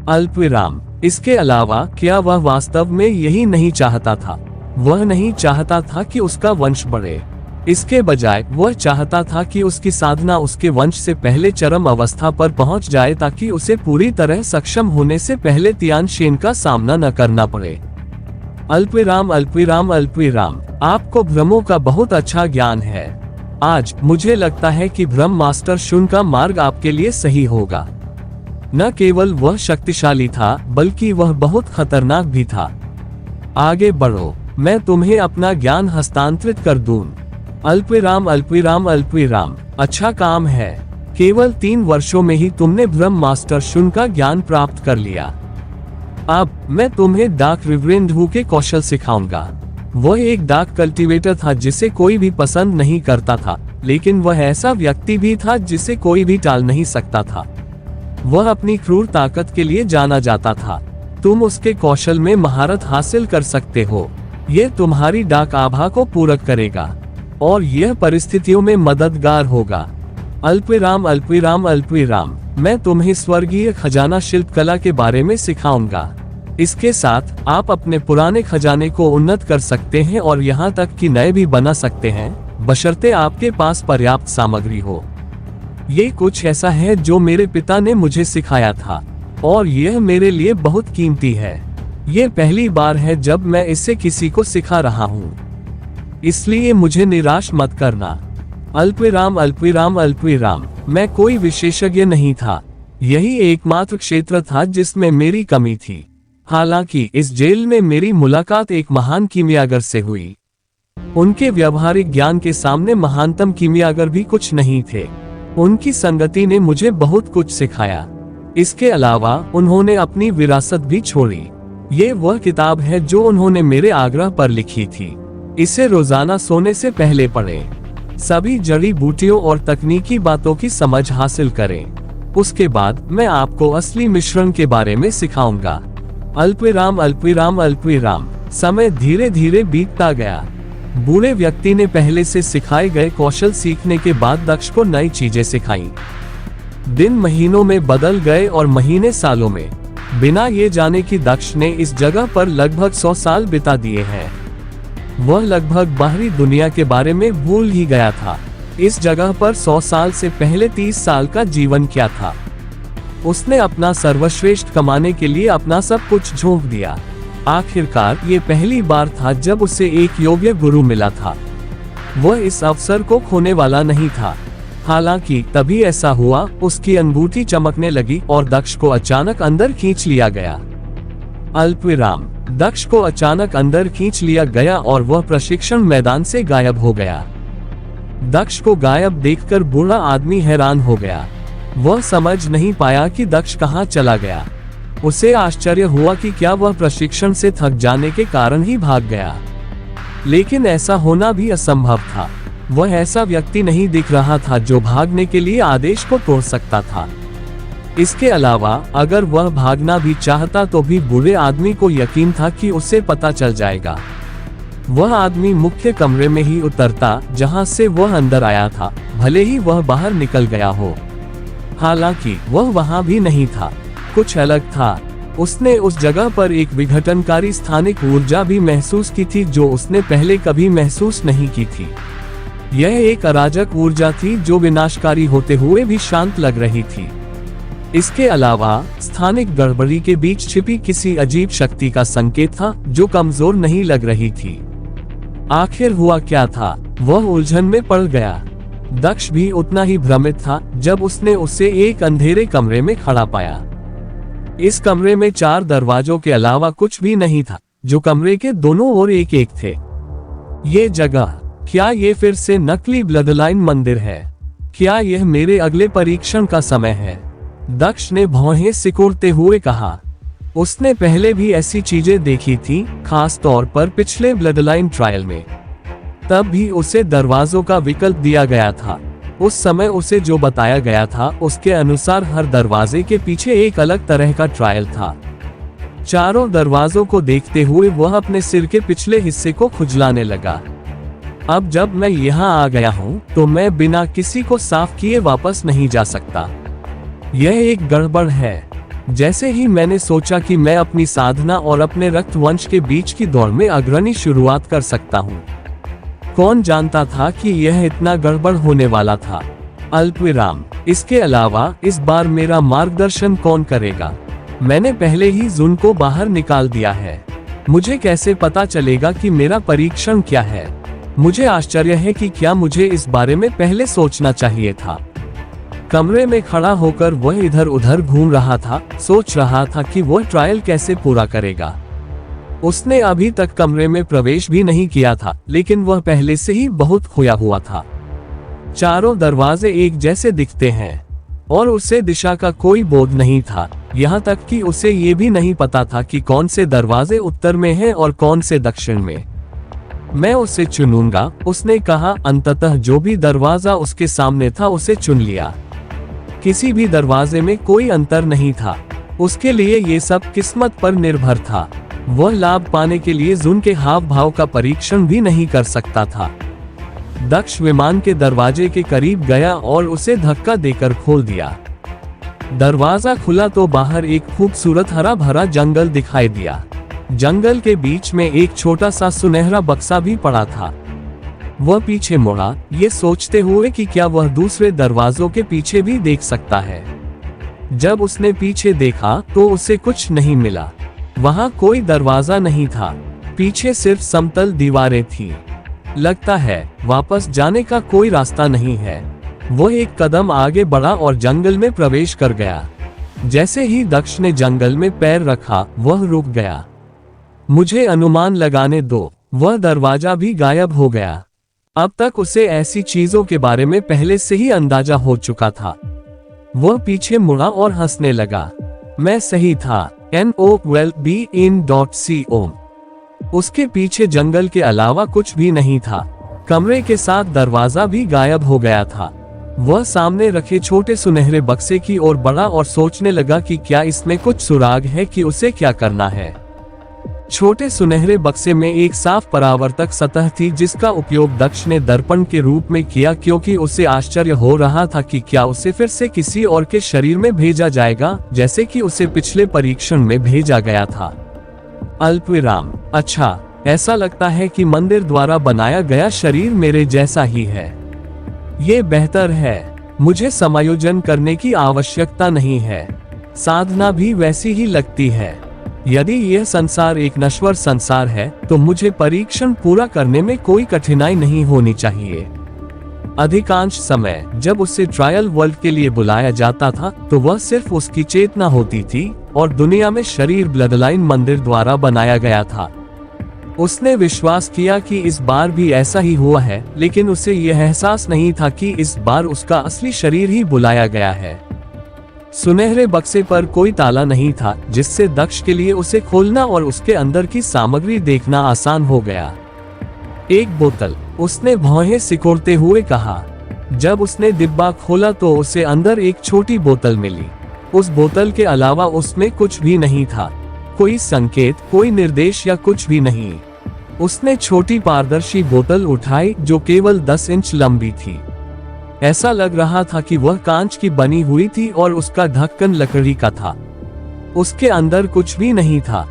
[SPEAKER 2] अल्पविराम। इसके अलावा क्या वह वास्तव में यही नहीं चाहता था? वह नहीं चाहता था कि उसका वंश बढ़े। इसके बजाय वह चाहता था कि उसकी साधना उसके वंश से पहले चरम अवस्था पर पहुंच जाए, ताकि उसे पूरी तरह सक्षम होने से पहले तियानशेन का सामना न करना पड़े। अल्पविराम, अल्पविराम, अल्पविराम। आपको भ्रमों का बहुत अच्छा ज्ञान है। आज मुझे लगता है कि ब्रह्म मास्टर शुन का मार्ग आपके लिए सही होगा। न केवल वह शक्तिशाली था, बल्कि वह बहुत खतरनाक भी था। आगे बढ़ो, मैं तुम्हें अपना ज्ञान हस्तांतरित कर दूं। अल्पविराम, अल्पविराम, अल्पविराम। अच्छा काम है। केवल 3 वर्षों में ही तुमने ब्रह्म मास्टर शुन का ज्ञान प्राप्त कर लिया। अब मैं तुम्हें डाक रिवरेंड के कौशल सिखाऊंगा। वह एक डाक कल्टीवेटर था जिसे कोई भी पसंद नहीं करता था, लेकिन वह ऐसा व्यक्ति भी था जिसे कोई भी टाल नहीं सकता था। वह अपनी क्रूर ताकत के लिए जाना जाता था। तुम उसके कौशल में महारत हासिल कर सकते हो। यह तुम्हारी डाक आभा को पूरक करेगा और यह परिस्थितियों में मददगार होगा। अल्पविराम, अल्पविराम, अल्पविराम। मैं तुम्हें स्वर्गीय खजाना शिल्पकला के बारे में सिखाऊंगा। इसके साथ आप अपने पुराने खजाने को उन्नत कर सकते हैं और यहाँ तक कि नए भी बना सकते हैं, बशर्ते आपके पास पर्याप्त सामग्री हो। ये कुछ ऐसा है जो मेरे पिता ने मुझे सिखाया था और यह मेरे लिए बहुत कीमती है। ये पहली बार है जब मैं इसे किसी को सिखा रहा हूँ, इसलिए मुझे निराश मत करना। अल्पविराम, अल्पविराम, अल्पविराम। मैं कोई विशेषज्ञ नहीं था। यही एकमात्र क्षेत्र था जिसमें मेरी कमी थी। हालांकि इस जेल में मेरी मुलाकात एक महान कीमियागर से हुई। उनके व्यवहारिक ज्ञान के सामने महानतम कीमियागर भी कुछ नहीं थे। उनकी संगति ने मुझे बहुत कुछ सिखाया। इसके अलावा उन्होंने अपनी विरासत भी छोड़ी। ये वह किताब है जो उन्होंने मेरे आग्रह पर लिखी थी। इसे रोजाना सोने से पहले पढ़ें। सभी जड़ी बूटियों और तकनीकी बातों की समझ हासिल करें। उसके बाद मैं आपको असली मिश्रण के बारे में सिखाऊंगा। अल्पविराम, अल्पविराम, अल्पविराम। समय धीरे धीरे बीतता गया। बूढ़े व्यक्ति ने पहले से सिखाए गए कौशल सीखने के बाद दक्ष को नई चीजें सिखाई। दिन महीनों में बदल गए और महीने सालों में, बिना ये जाने कि दक्ष ने इस जगह पर लगभग 100 साल बिता दिए हैं। वह लगभग बाहरी दुनिया के बारे में भूल ही गया था। इस जगह पर 100 साल से पहले 30 साल का जीवन क्या था। उसने अपना सर्वश्रेष्ठ कमाने के लिए अपना सब कुछ झोंक दिया। आखिरकार ये पहली बार था जब उसे एक योग्य गुरु मिला था। वह इस अवसर को खोने वाला नहीं था। हालांकि तभी ऐसा हुआ, उसकी अंगूठी चमकने लगी और दक्ष को अचानक अंदर खींच लिया गया। अल्पविराम। दक्ष को अचानक अंदर खींच लिया गया और वह प्रशिक्षण मैदान से गायब हो गया। दक्ष को गायब देखकर बूढ़ा आदमी हैरान हो गया। वह समझ नहीं पाया कि दक्ष कहाँ चला गया। उसे आश्चर्य हुआ कि क्या वह प्रशिक्षण से थक जाने के कारण ही भाग गया, लेकिन ऐसा होना भी असंभव था। वह ऐसा व्यक्ति नहीं दिख रहा था जो भागने के लिए आदेश को तोड़ सकता था। इसके अलावा अगर वह भागना भी चाहता तो भी बूढ़े आदमी को यकीन था कि उसे पता चल जाएगा। वह आदमी मुख्य कमरे में ही उतरता जहां से वह अंदर आया था, भले ही वह बाहर निकल गया हो। हालांकि वह वहां भी नहीं था, कुछ अलग था। उसने उस जगह पर एक विघटनकारी स्थानिक ऊर्जा भी महसूस की थी जो उसने पहले कभी महसूस नहीं की थी। यह एक अराजक ऊर्जा थी जो विनाशकारी होते हुए भी शांत लग रही थी। इसके अलावा स्थानिक गड़बड़ी के बीच छिपी किसी अजीब शक्ति का संकेत था जो कमजोर नहीं लग रही थी। आखिर हुआ क्या था? वह उलझन में पड़ गया। दक्ष भी उतना ही भ्रमित था जब उसने उसे एक अंधेरे कमरे में खड़ा पाया। इस कमरे में 4 दरवाजों के अलावा कुछ भी नहीं था, जो कमरे के दोनों ओर एक एक थे। ये जगह, क्या ये फिर से नकली ब्लडलाइन मंदिर है? क्या यह मेरे अगले परीक्षण का समय है? दक्ष ने भौहें सिकुड़ते हुए कहा। उसने पहले भी ऐसी चीजें देखी थी, खास तौर पर पिछले ब्लडलाइन ट्रायल में। तब भी उसे दरवाजों का विकल्प दिया गया था। उस समय उसे जो बताया गया था उसके अनुसार हर दरवाजे के पीछे एक अलग तरह का ट्रायल था। चारों दरवाजों को देखते हुए वह अपने सिर के पिछले हिस्से को खुजलाने लगा। अब जब मैं यहाँ आ गया हूँ तो मैं बिना किसी को साफ किए वापस नहीं जा सकता। यह एक गड़बड़ है। जैसे ही मैंने सोचा कि मैं अपनी साधना और अपने रक्त वंश के बीच की दौड़ में अग्रणी शुरुआत कर सकता हूँ। कौन जानता था कि यह इतना गड़बड़ होने वाला था? अल्पविराम। इसके अलावा इस बार मेरा मार्गदर्शन कौन करेगा? मैंने पहले ही जुन को बाहर निकाल दिया है। मुझे कैसे पता चलेगा कि मेरा परीक्षण क्या है? मुझे आश्चर्य है कि क्या मुझे इस बारे में पहले सोचना चाहिए था। कमरे में खड़ा होकर वह इधर उधर घूम रहा था, सोच रहा था कि वह ट्रायल कैसे पूरा करेगा। उसने अभी तक कमरे में प्रवेश भी नहीं किया था, लेकिन वह पहले से ही बहुत खोया हुआ था। चारों दरवाजे एक जैसे दिखते हैं और उसे दिशा का कोई बोध नहीं था। यहाँ तक कि उसे ये भी नहीं पता था कि कौन से दरवाजे उत्तर में हैं और कौन से दक्षिण में। मैं उसे चुनूंगा, उसने कहा। अंततः जो भी दरवाजा उसके सामने था उसे चुन लिया। किसी भी दरवाजे में कोई अंतर नहीं था। उसके लिए ये सब किस्मत पर निर्भर था। वह लाभ पाने के लिए जुन के हाव भाव का परीक्षण भी नहीं कर सकता था। दक्ष विमान के दरवाजे के करीब गया और उसे धक्का देकर खोल दिया। दरवाजा खुला तो बाहर एक खूबसूरत हरा भरा जंगल दिखाई दिया। जंगल के बीच में एक छोटा सा सुनहरा बक्सा भी पड़ा था। वह पीछे मुड़ा, ये सोचते हुए कि क्या वह दूसरे दरवाजों के पीछे भी देख सकता है। जब उसने पीछे देखा तो उसे कुछ नहीं मिला। वहां कोई दरवाजा नहीं था, पीछे सिर्फ समतल दीवारें थीं। लगता है वापस जाने का कोई रास्ता नहीं है। वह एक कदम आगे बढ़ा और जंगल में प्रवेश कर गया। जैसे ही दक्ष ने जंगल में पैर रखा, वह रुक गया। मुझे अनुमान लगाने दो, वह दरवाजा भी गायब हो गया। अब तक उसे ऐसी चीजों के बारे में पहले से ही अंदाजा हो चुका था। वह पीछे मुड़ा और हंसने लगा। मैं सही था। NOWELLBEIN.CO। उसके पीछे जंगल के अलावा कुछ भी नहीं था। कमरे के साथ दरवाजा भी गायब हो गया था। वह सामने रखे छोटे सुनहरे बक्से की ओर बढ़ा और सोचने लगा कि क्या इसमें कुछ सुराग है कि उसे क्या करना है। छोटे सुनहरे बक्से में एक साफ परावर्तक सतह थी जिसका उपयोग दक्ष ने दर्पण के रूप में किया, क्योंकि उसे आश्चर्य हो रहा था कि क्या उसे फिर से किसी और के शरीर में भेजा जाएगा, जैसे कि उसे पिछले परीक्षण में भेजा गया था। अल्पविराम। अच्छा, ऐसा लगता है कि मंदिर द्वारा बनाया गया शरीर मेरे जैसा ही है। ये बेहतर है। मुझे समायोजन करने की आवश्यकता नहीं है। साधना भी वैसी ही लगती है। यदि यह संसार एक नश्वर संसार है तो मुझे परीक्षण पूरा करने में कोई कठिनाई नहीं होनी चाहिए। अधिकांश समय जब उसे ट्रायल वर्ल्ड के लिए बुलाया जाता था तो वह सिर्फ उसकी चेतना होती थी और दुनिया में शरीर ब्लडलाइन मंदिर द्वारा बनाया गया था। उसने विश्वास किया कि इस बार भी ऐसा ही हुआ है, लेकिन उसे यह एहसास नहीं था कि इस बार उसका असली शरीर ही बुलाया गया है। सुनहरे बक्से पर कोई ताला नहीं था, जिससे दक्ष के लिए उसे खोलना और उसके अंदर की सामग्री देखना आसान हो गया। एक बोतल, उसने भौहें सिकोड़ते हुए कहा। जब उसने डिब्बा खोला तो उसे अंदर एक छोटी बोतल मिली। उस बोतल के अलावा उसमें कुछ भी नहीं था। कोई संकेत, कोई निर्देश या कुछ भी नहीं। उसने छोटी पारदर्शी बोतल उठाई जो केवल 10 इंच लंबी थी। ऐसा लग रहा था कि वह कांच की बनी हुई थी और उसका ढक्कन लकड़ी का था। उसके अंदर कुछ भी नहीं था।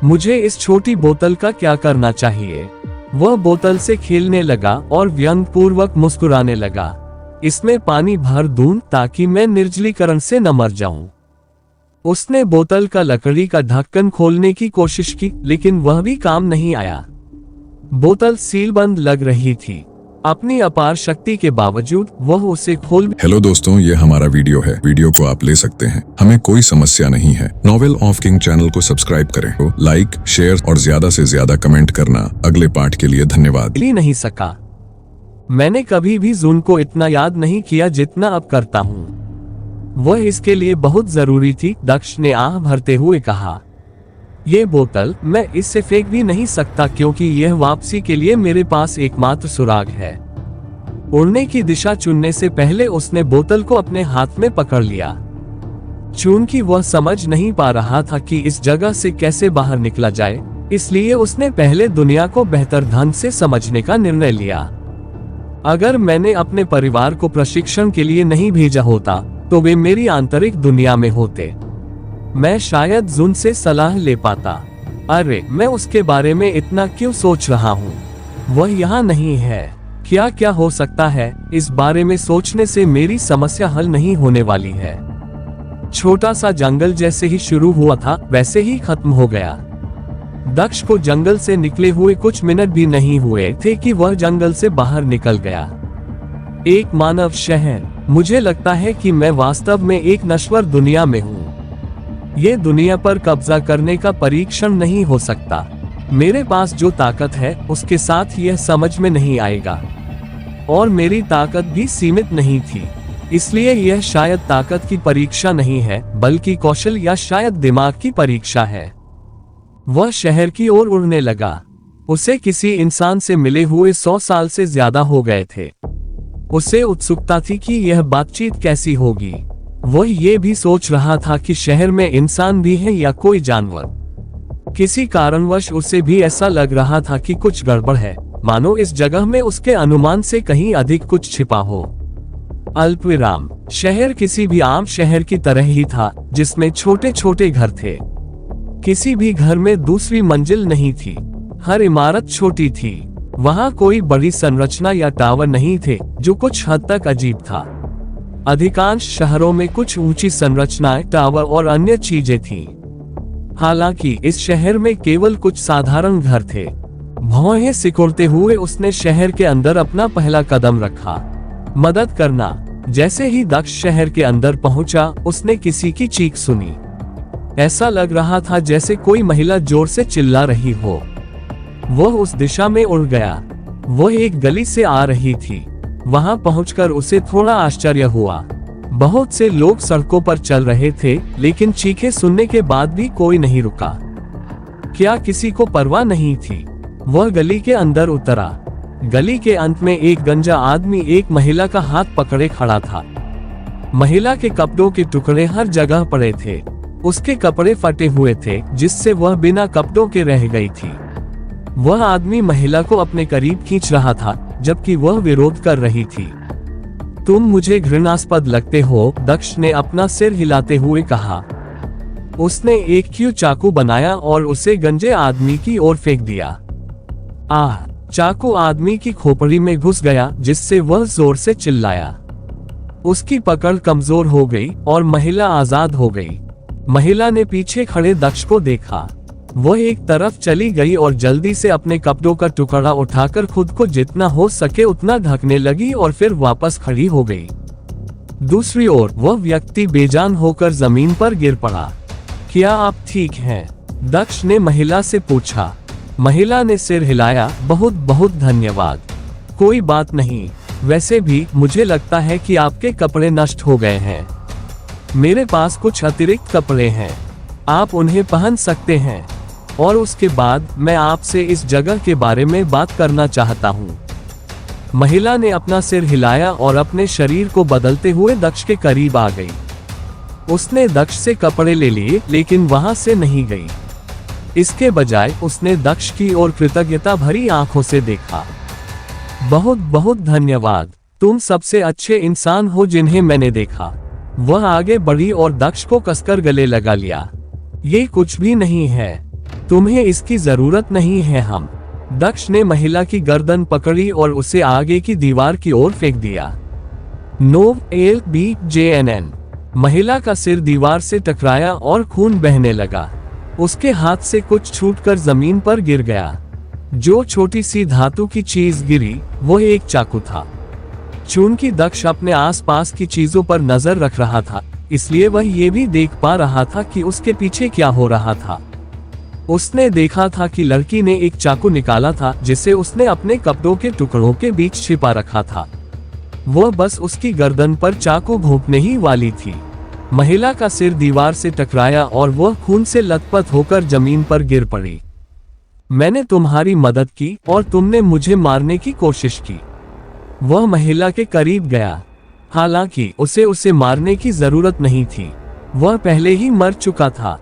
[SPEAKER 2] मुझे इस छोटी बोतल का क्या करना चाहिए? वह बोतल से खेलने लगा और व्यंग्यपूर्वक मुस्कुराने लगा। इसमें पानी भर दूं ताकि मैं निर्जलीकरण से न मर जाऊं। उसने बोतल का लकड़ी का ढक्कन खोलने की कोशिश की, लेकिन वह भी काम नहीं आया। बोतल सीलबंद लग रही थी। अपनी अपार शक्ति के बावजूद वह उसे खोल
[SPEAKER 1] हेलो दोस्तों, ये हमारा वीडियो है। वीडियो को आप ले सकते हैं, हमें कोई समस्या नहीं है। नॉवेल ऑफ किंग चैनल को सब्सक्राइब करें, तो लाइक, शेयर और ज्यादा से ज्यादा कमेंट करना। अगले पार्ट के लिए धन्यवाद।
[SPEAKER 2] ही नहीं सका। मैंने कभी भी जून को इतना याद नहीं किया जितना अब करता हूँ। वह इसके लिए बहुत जरूरी थी, दक्ष ने आह भरते हुए कहा। ये बोतल मैं इससे फेंक भी नहीं सकता क्योंकि यह वापसी के लिए मेरे पास एकमात्र सुराग है। उड़ने की दिशा चुनने से पहले उसने बोतल को अपने हाथ में पकड़ लिया। चूंकि वह समझ नहीं पा रहा था कि इस जगह से कैसे बाहर निकला जाए, इसलिए उसने पहले दुनिया को बेहतर ढंग से समझने का निर्णय लिया। अगर मैंने अपने परिवार को प्रशिक्षण के लिए नहीं भेजा होता तो वे मेरी आंतरिक दुनिया में होते। मैं शायद जुन से सलाह ले पाता। अरे मैं उसके बारे में इतना क्यों सोच रहा हूँ? वह यहाँ नहीं है। क्या क्या हो सकता है? इस बारे में सोचने से मेरी समस्या हल नहीं होने वाली है। छोटा सा जंगल जैसे ही शुरू हुआ था वैसे ही खत्म हो गया। दक्ष को जंगल से निकले हुए कुछ मिनट भी नहीं हुए थे कि वह जंगल से बाहर निकल गया। एक मानव शहर। मुझे लगता है कि मैं वास्तव में एक नश्वर दुनिया में हूँ। ये दुनिया पर कब्जा करने का परीक्षण नहीं हो सकता। मेरे पास जो ताकत है उसके साथ यह समझ में नहीं आएगा। और मेरी ताकत भी सीमित नहीं थी, इसलिए यह शायद ताकत की परीक्षा नहीं है बल्कि कौशल या शायद दिमाग की परीक्षा है। वह शहर की ओर उड़ने लगा। उसे किसी इंसान से मिले हुए 100 साल से ज्यादा हो गए थे। उसे उत्सुकता थी कि यह बातचीत कैसी होगी। वह ये भी सोच रहा था कि शहर में इंसान भी है या कोई जानवर। किसी कारणवश उसे भी ऐसा लग रहा था कि कुछ गड़बड़ है, मानो इस जगह में उसके अनुमान से कहीं अधिक कुछ छिपा हो। अल्पविराम। शहर किसी भी आम शहर की तरह ही था, जिसमें छोटे छोटे घर थे। किसी भी घर में दूसरी मंजिल नहीं थी। हर इमारत छोटी थी। वहां कोई बड़ी संरचना या टावर नहीं थे, जो कुछ हद तक अजीब था। अधिकांश शहरों में कुछ ऊंची संरचनाएं, टावर और अन्य चीजें थीं। हालांकि इस शहर में केवल कुछ साधारण घर थे। भौहें सिकुड़ते हुए उसने शहर के अंदर अपना पहला कदम रखा। मदद करना। जैसे ही दक्ष शहर के अंदर पहुंचा, उसने किसी की चीख सुनी। ऐसा लग रहा था जैसे कोई महिला जोर से चिल्ला रही हो। वह उस दिशा में उड़ गया। वह एक गली से आ रही थी। वहां पहुंचकर उसे थोड़ा आश्चर्य हुआ। बहुत से लोग सड़कों पर चल रहे थे, लेकिन चीखें सुनने के बाद भी कोई नहीं रुका। क्या किसी को परवाह नहीं थी? वह गली के अंदर उतरा। गली के अंत में एक गंजा आदमी एक महिला का हाथ पकड़े खड़ा था। महिला के कपड़ों के टुकड़े हर जगह पड़े थे। उसके कपड़े फटे हुए थे, जिससे वह बिना कपड़ों के रह गई थी। वह आदमी महिला को अपने करीब खींच रहा था, जबकि वह विरोध कर रही थी। तुम मुझे घृणास्पद लगते हो, दक्ष ने अपना सिर हिलाते हुए कहा। उसने एक क्यू चाकू बनाया और उसे गंजे आदमी की ओर फेंक दिया। आह! चाकू आदमी की खोपड़ी में घुस गया, जिससे वह जोर से चिल्लाया। उसकी पकड़ कमजोर हो गई और महिला आजाद हो गई। महिला ने पीछे खड़े दक्ष को देखा। वह एक तरफ चली गई और जल्दी से अपने कपड़ों का टुकड़ा उठाकर खुद को जितना हो सके उतना ढकने लगी और फिर वापस खड़ी हो गई। दूसरी ओर वह व्यक्ति बेजान होकर जमीन पर गिर पड़ा। क्या आप ठीक हैं? दक्ष ने महिला से पूछा। महिला ने सिर हिलाया। बहुत बहुत धन्यवाद। कोई बात नहीं। वैसे भी मुझे लगता है कि आपके कपड़े नष्ट हो गए हैं। मेरे पास कुछ अतिरिक्त कपड़े हैं, आप उन्हें पहन सकते हैं। और उसके बाद मैं आपसे इस जगह के बारे में बात करना चाहता हूँ। महिला ने अपना सिर हिलाया और अपने शरीर को बदलते हुए दक्ष के करीब आ गई। उसने दक्ष से कपड़े ले लिए, लेकिन वहां से नहीं गई। इसके बजाय उसने दक्ष की ओर कृतज्ञता भरी आंखों से देखा। बहुत बहुत धन्यवाद। तुम सबसे अच्छे इंसान हो जिन्हें मैंने देखा। वह आगे बढ़ी और दक्ष को कसकर गले लगा लिया। ये कुछ भी नहीं है, तुम्हें इसकी जरूरत नहीं है। हम। दक्ष ने महिला की गर्दन पकड़ी और उसे आगे की दीवार की ओर फेंक दिया। NOLBJNN। महिला का सिर दीवार से टकराया और खून बहने लगा। उसके हाथ से कुछ छूटकर जमीन पर गिर गया। जो छोटी सी धातु की चीज गिरी वो एक चाकू था। चूंकि दक्ष अपने आसपास की चीजों पर नजर रख रहा था, इसलिए वह ये भी देख पा रहा था कि उसके पीछे क्या हो रहा था। उसने देखा था कि लड़की ने एक चाकू निकाला था जिसे उसने अपने कपड़ों के टुकड़ों के बीच छिपा रखा था। वह बस उसकी गर्दन पर चाकू भोंकने ही वाली थी। महिला का सिर दीवार से टकराया और वह खून से लथपथ होकर जमीन पर गिर पड़ी। मैंने तुम्हारी मदद की और तुमने मुझे मारने की कोशिश की। वह महिला के करीब गया। हालांकि उसे मारने की जरूरत नहीं थी, वह पहले ही मर चुका था।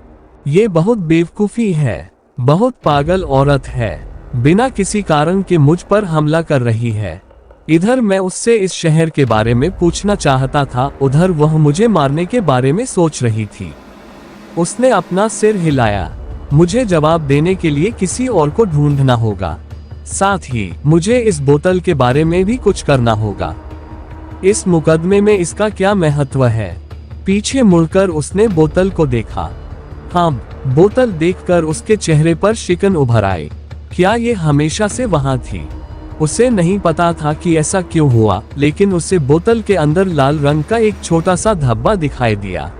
[SPEAKER 2] ये बहुत बेवकूफी है, बहुत पागल औरत है, बिना किसी कारण के मुझ पर हमला कर रही है। इधर मैं उससे इस शहर के बारे में पूछना चाहता था, उधर वह मुझे मारने के बारे में सोच रही थी। उसने अपना सिर हिलाया। मुझे जवाब देने के लिए किसी और को ढूंढना होगा। साथ ही मुझे इस बोतल के बारे में भी कुछ करना होगा। इस मुकदमे में इसका क्या महत्व है? पीछे मुड़कर उसने बोतल को देखा। हाँ, बोतल देखकर उसके चेहरे पर शिकन उभर आई। क्या ये हमेशा से वहां थी? उसे नहीं पता था कि ऐसा क्यों हुआ, लेकिन उसे बोतल के अंदर लाल रंग का एक छोटा सा धब्बा दिखाई दिया।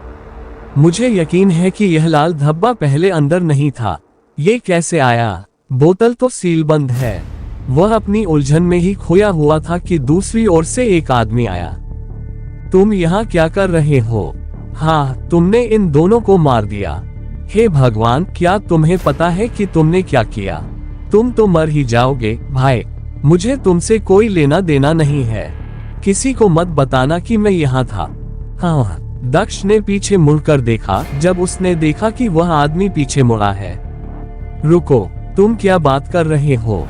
[SPEAKER 2] मुझे यकीन है कि यह लाल धब्बा पहले अंदर नहीं था। ये कैसे आया? बोतल तो सीलबंद है। वह अपनी उलझन में ही खोया हुआ था कि दूसरी ओर से एक आदमी आया। तुम यहाँ क्या कर रहे हो? हाँ, तुमने इन दोनों को मार दिया। हे भगवान, क्या तुम्हें पता है कि तुमने क्या किया? तुम तो मर ही जाओगे भाई। मुझे तुमसे कोई लेना देना नहीं है। किसी को मत बताना कि मैं यहाँ था। हाँ, दक्ष ने पीछे मुड़कर देखा। जब उसने देखा कि वह आदमी पीछे मुड़ा है। रुको, तुम क्या बात कर रहे हो?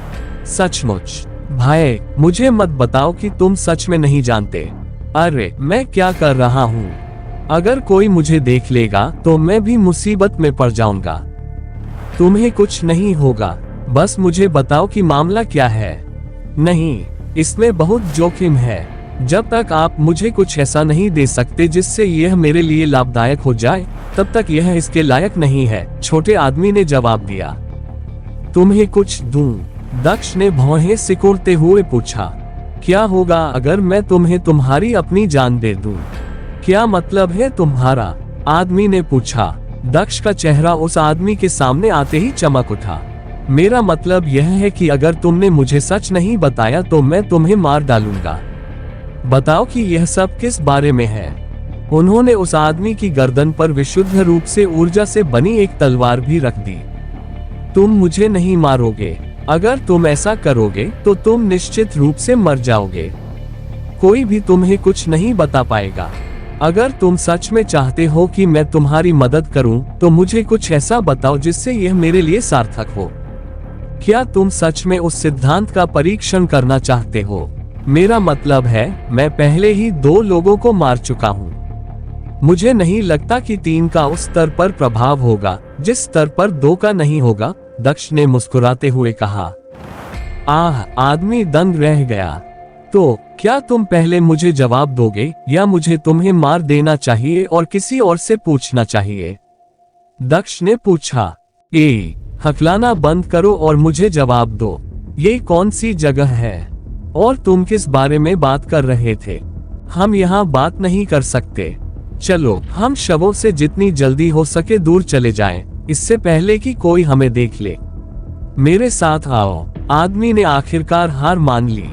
[SPEAKER 2] सचमुच? भाई, मुझे मत बताओ कि तुम सच में नहीं जानते। अरे, मैं क्या कर रहा हूँ? अगर कोई मुझे देख लेगा तो मैं भी मुसीबत में पड़ जाऊंगा। तुम्हें कुछ नहीं होगा, बस मुझे बताओ कि मामला क्या है। नहीं, इसमें बहुत जोखिम है। जब तक आप मुझे कुछ ऐसा नहीं दे सकते जिससे यह मेरे लिए लाभदायक हो जाए, तब तक यह इसके लायक नहीं है, छोटे आदमी ने जवाब दिया। तुम्हें कुछ दूं? दक्ष ने भौहें सिकोड़ते हुए पूछा। क्या होगा अगर मैं तुम्हें तुम्हारी अपनी जान दे दूं? क्या मतलब है तुम्हारा? आदमी ने पूछा। दक्ष का चेहरा उस आदमी के सामने आते ही चमक उठा। मेरा मतलब यह है कि अगर तुमने मुझे सच नहीं बताया तो मैं तुम्हें मार डालूंगा। बताओ कि यह सब किस बारे में है। उन्होंने उस आदमी की गर्दन पर विशुद्ध रूप से ऊर्जा से बनी एक तलवार भी रख दी। तुम मुझे नहीं मारोगे। अगर तुम ऐसा करोगे तो तुम निश्चित रूप से मर जाओगे। कोई भी तुम्हें कुछ नहीं बता पाएगा। अगर तुम सच में चाहते हो कि मैं तुम्हारी मदद करूं, तो मुझे कुछ ऐसा बताओ जिससे यह मेरे लिए सार्थक हो। क्या तुम सच में उस सिद्धांत का परीक्षण करना चाहते हो? मेरा मतलब है, मैं पहले ही 2 लोगों को मार चुका हूं। मुझे नहीं लगता कि 3 का उस स्तर पर प्रभाव होगा जिस स्तर पर 2 का नहीं होगा, दक्ष ने मुस्कुराते हुए कहा। आदमी दंग रह गया। तो क्या तुम पहले मुझे जवाब दोगे या मुझे तुम्हें मार देना चाहिए और किसी और से पूछना चाहिए? दक्ष ने पूछा। हकलाना बंद करो और मुझे जवाब दो। ये कौन सी जगह है और तुम किस बारे में बात कर रहे थे? हम यहाँ बात नहीं कर सकते। चलो, हम शवों से जितनी जल्दी हो सके दूर चले जाएं, इससे पहले कि कोई हमें देख ले। मेरे साथ आओ। आदमी ने आखिरकार हार मान ली।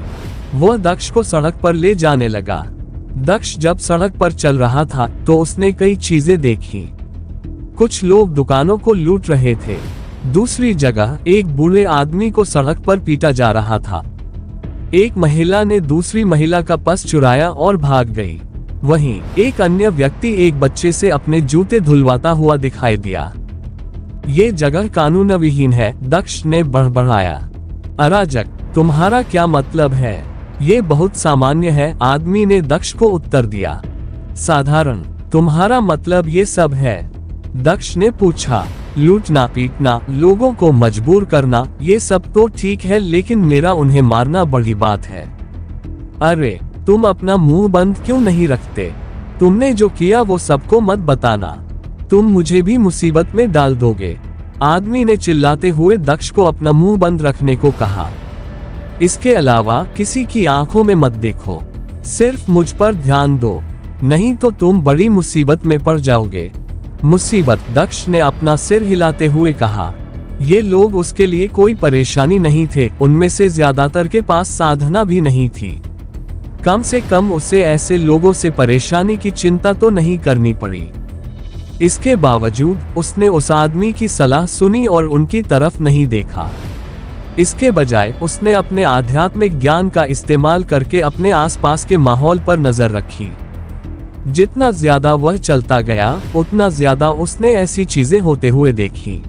[SPEAKER 2] वह दक्ष को सड़क पर ले जाने लगा। दक्ष जब सड़क पर चल रहा था तो उसने कई चीजें देखी। कुछ लोग दुकानों को लूट रहे थे। दूसरी जगह एक बूढ़े आदमी को सड़क पर पीटा जा रहा था। एक महिला ने दूसरी महिला का पर्स चुराया और भाग गई। वहीं एक अन्य व्यक्ति एक बच्चे से अपने जूते धुलवाता हुआ दिखाई दिया। ये जगह कानून विहीन है, दक्ष ने बड़बड़ाया। अराजक, तुम्हारा क्या मतलब है? ये बहुत सामान्य है, आदमी ने दक्ष को उत्तर दिया। साधारण, तुम्हारा मतलब ये सब है? दक्ष ने पूछा। लूटना, पीटना, लोगों को मजबूर करना, ये सब तो ठीक है, लेकिन मेरा उन्हें मारना बड़ी बात है। अरे, तुम अपना मुंह बंद क्यों नहीं रखते? तुमने जो किया वो सबको मत बताना। तुम मुझे भी मुसीबत में डाल दोगे। आदमी ने चिल्लाते हुए दक्ष को अपना मुंह बंद रखने को कहा। इसके अलावा किसी की आंखों में मत देखो, सिर्फ मुझ पर ध्यान दो, नहीं तो तुम बड़ी मुसीबत में पड़ जाओगे। मुसीबत? दक्ष ने अपना सिर हिलाते हुए कहा। ये लोग उसके लिए कोई परेशानी नहीं थे, उनमें से ज्यादातर के पास साधना भी नहीं थी। कम से कम उसे ऐसे लोगों से परेशानी की चिंता तो नहीं करनी पड़ी। इसके बावजूद उसने उस आदमी की सलाह सुनी और उनकी तरफ नहीं देखा। इसके बजाय उसने अपने आध्यात्मिक ज्ञान का इस्तेमाल करके अपने आसपास के माहौल पर नजर रखी। जितना ज्यादा वह चलता गया उतना ज्यादा उसने ऐसी चीजें होते हुए देखी।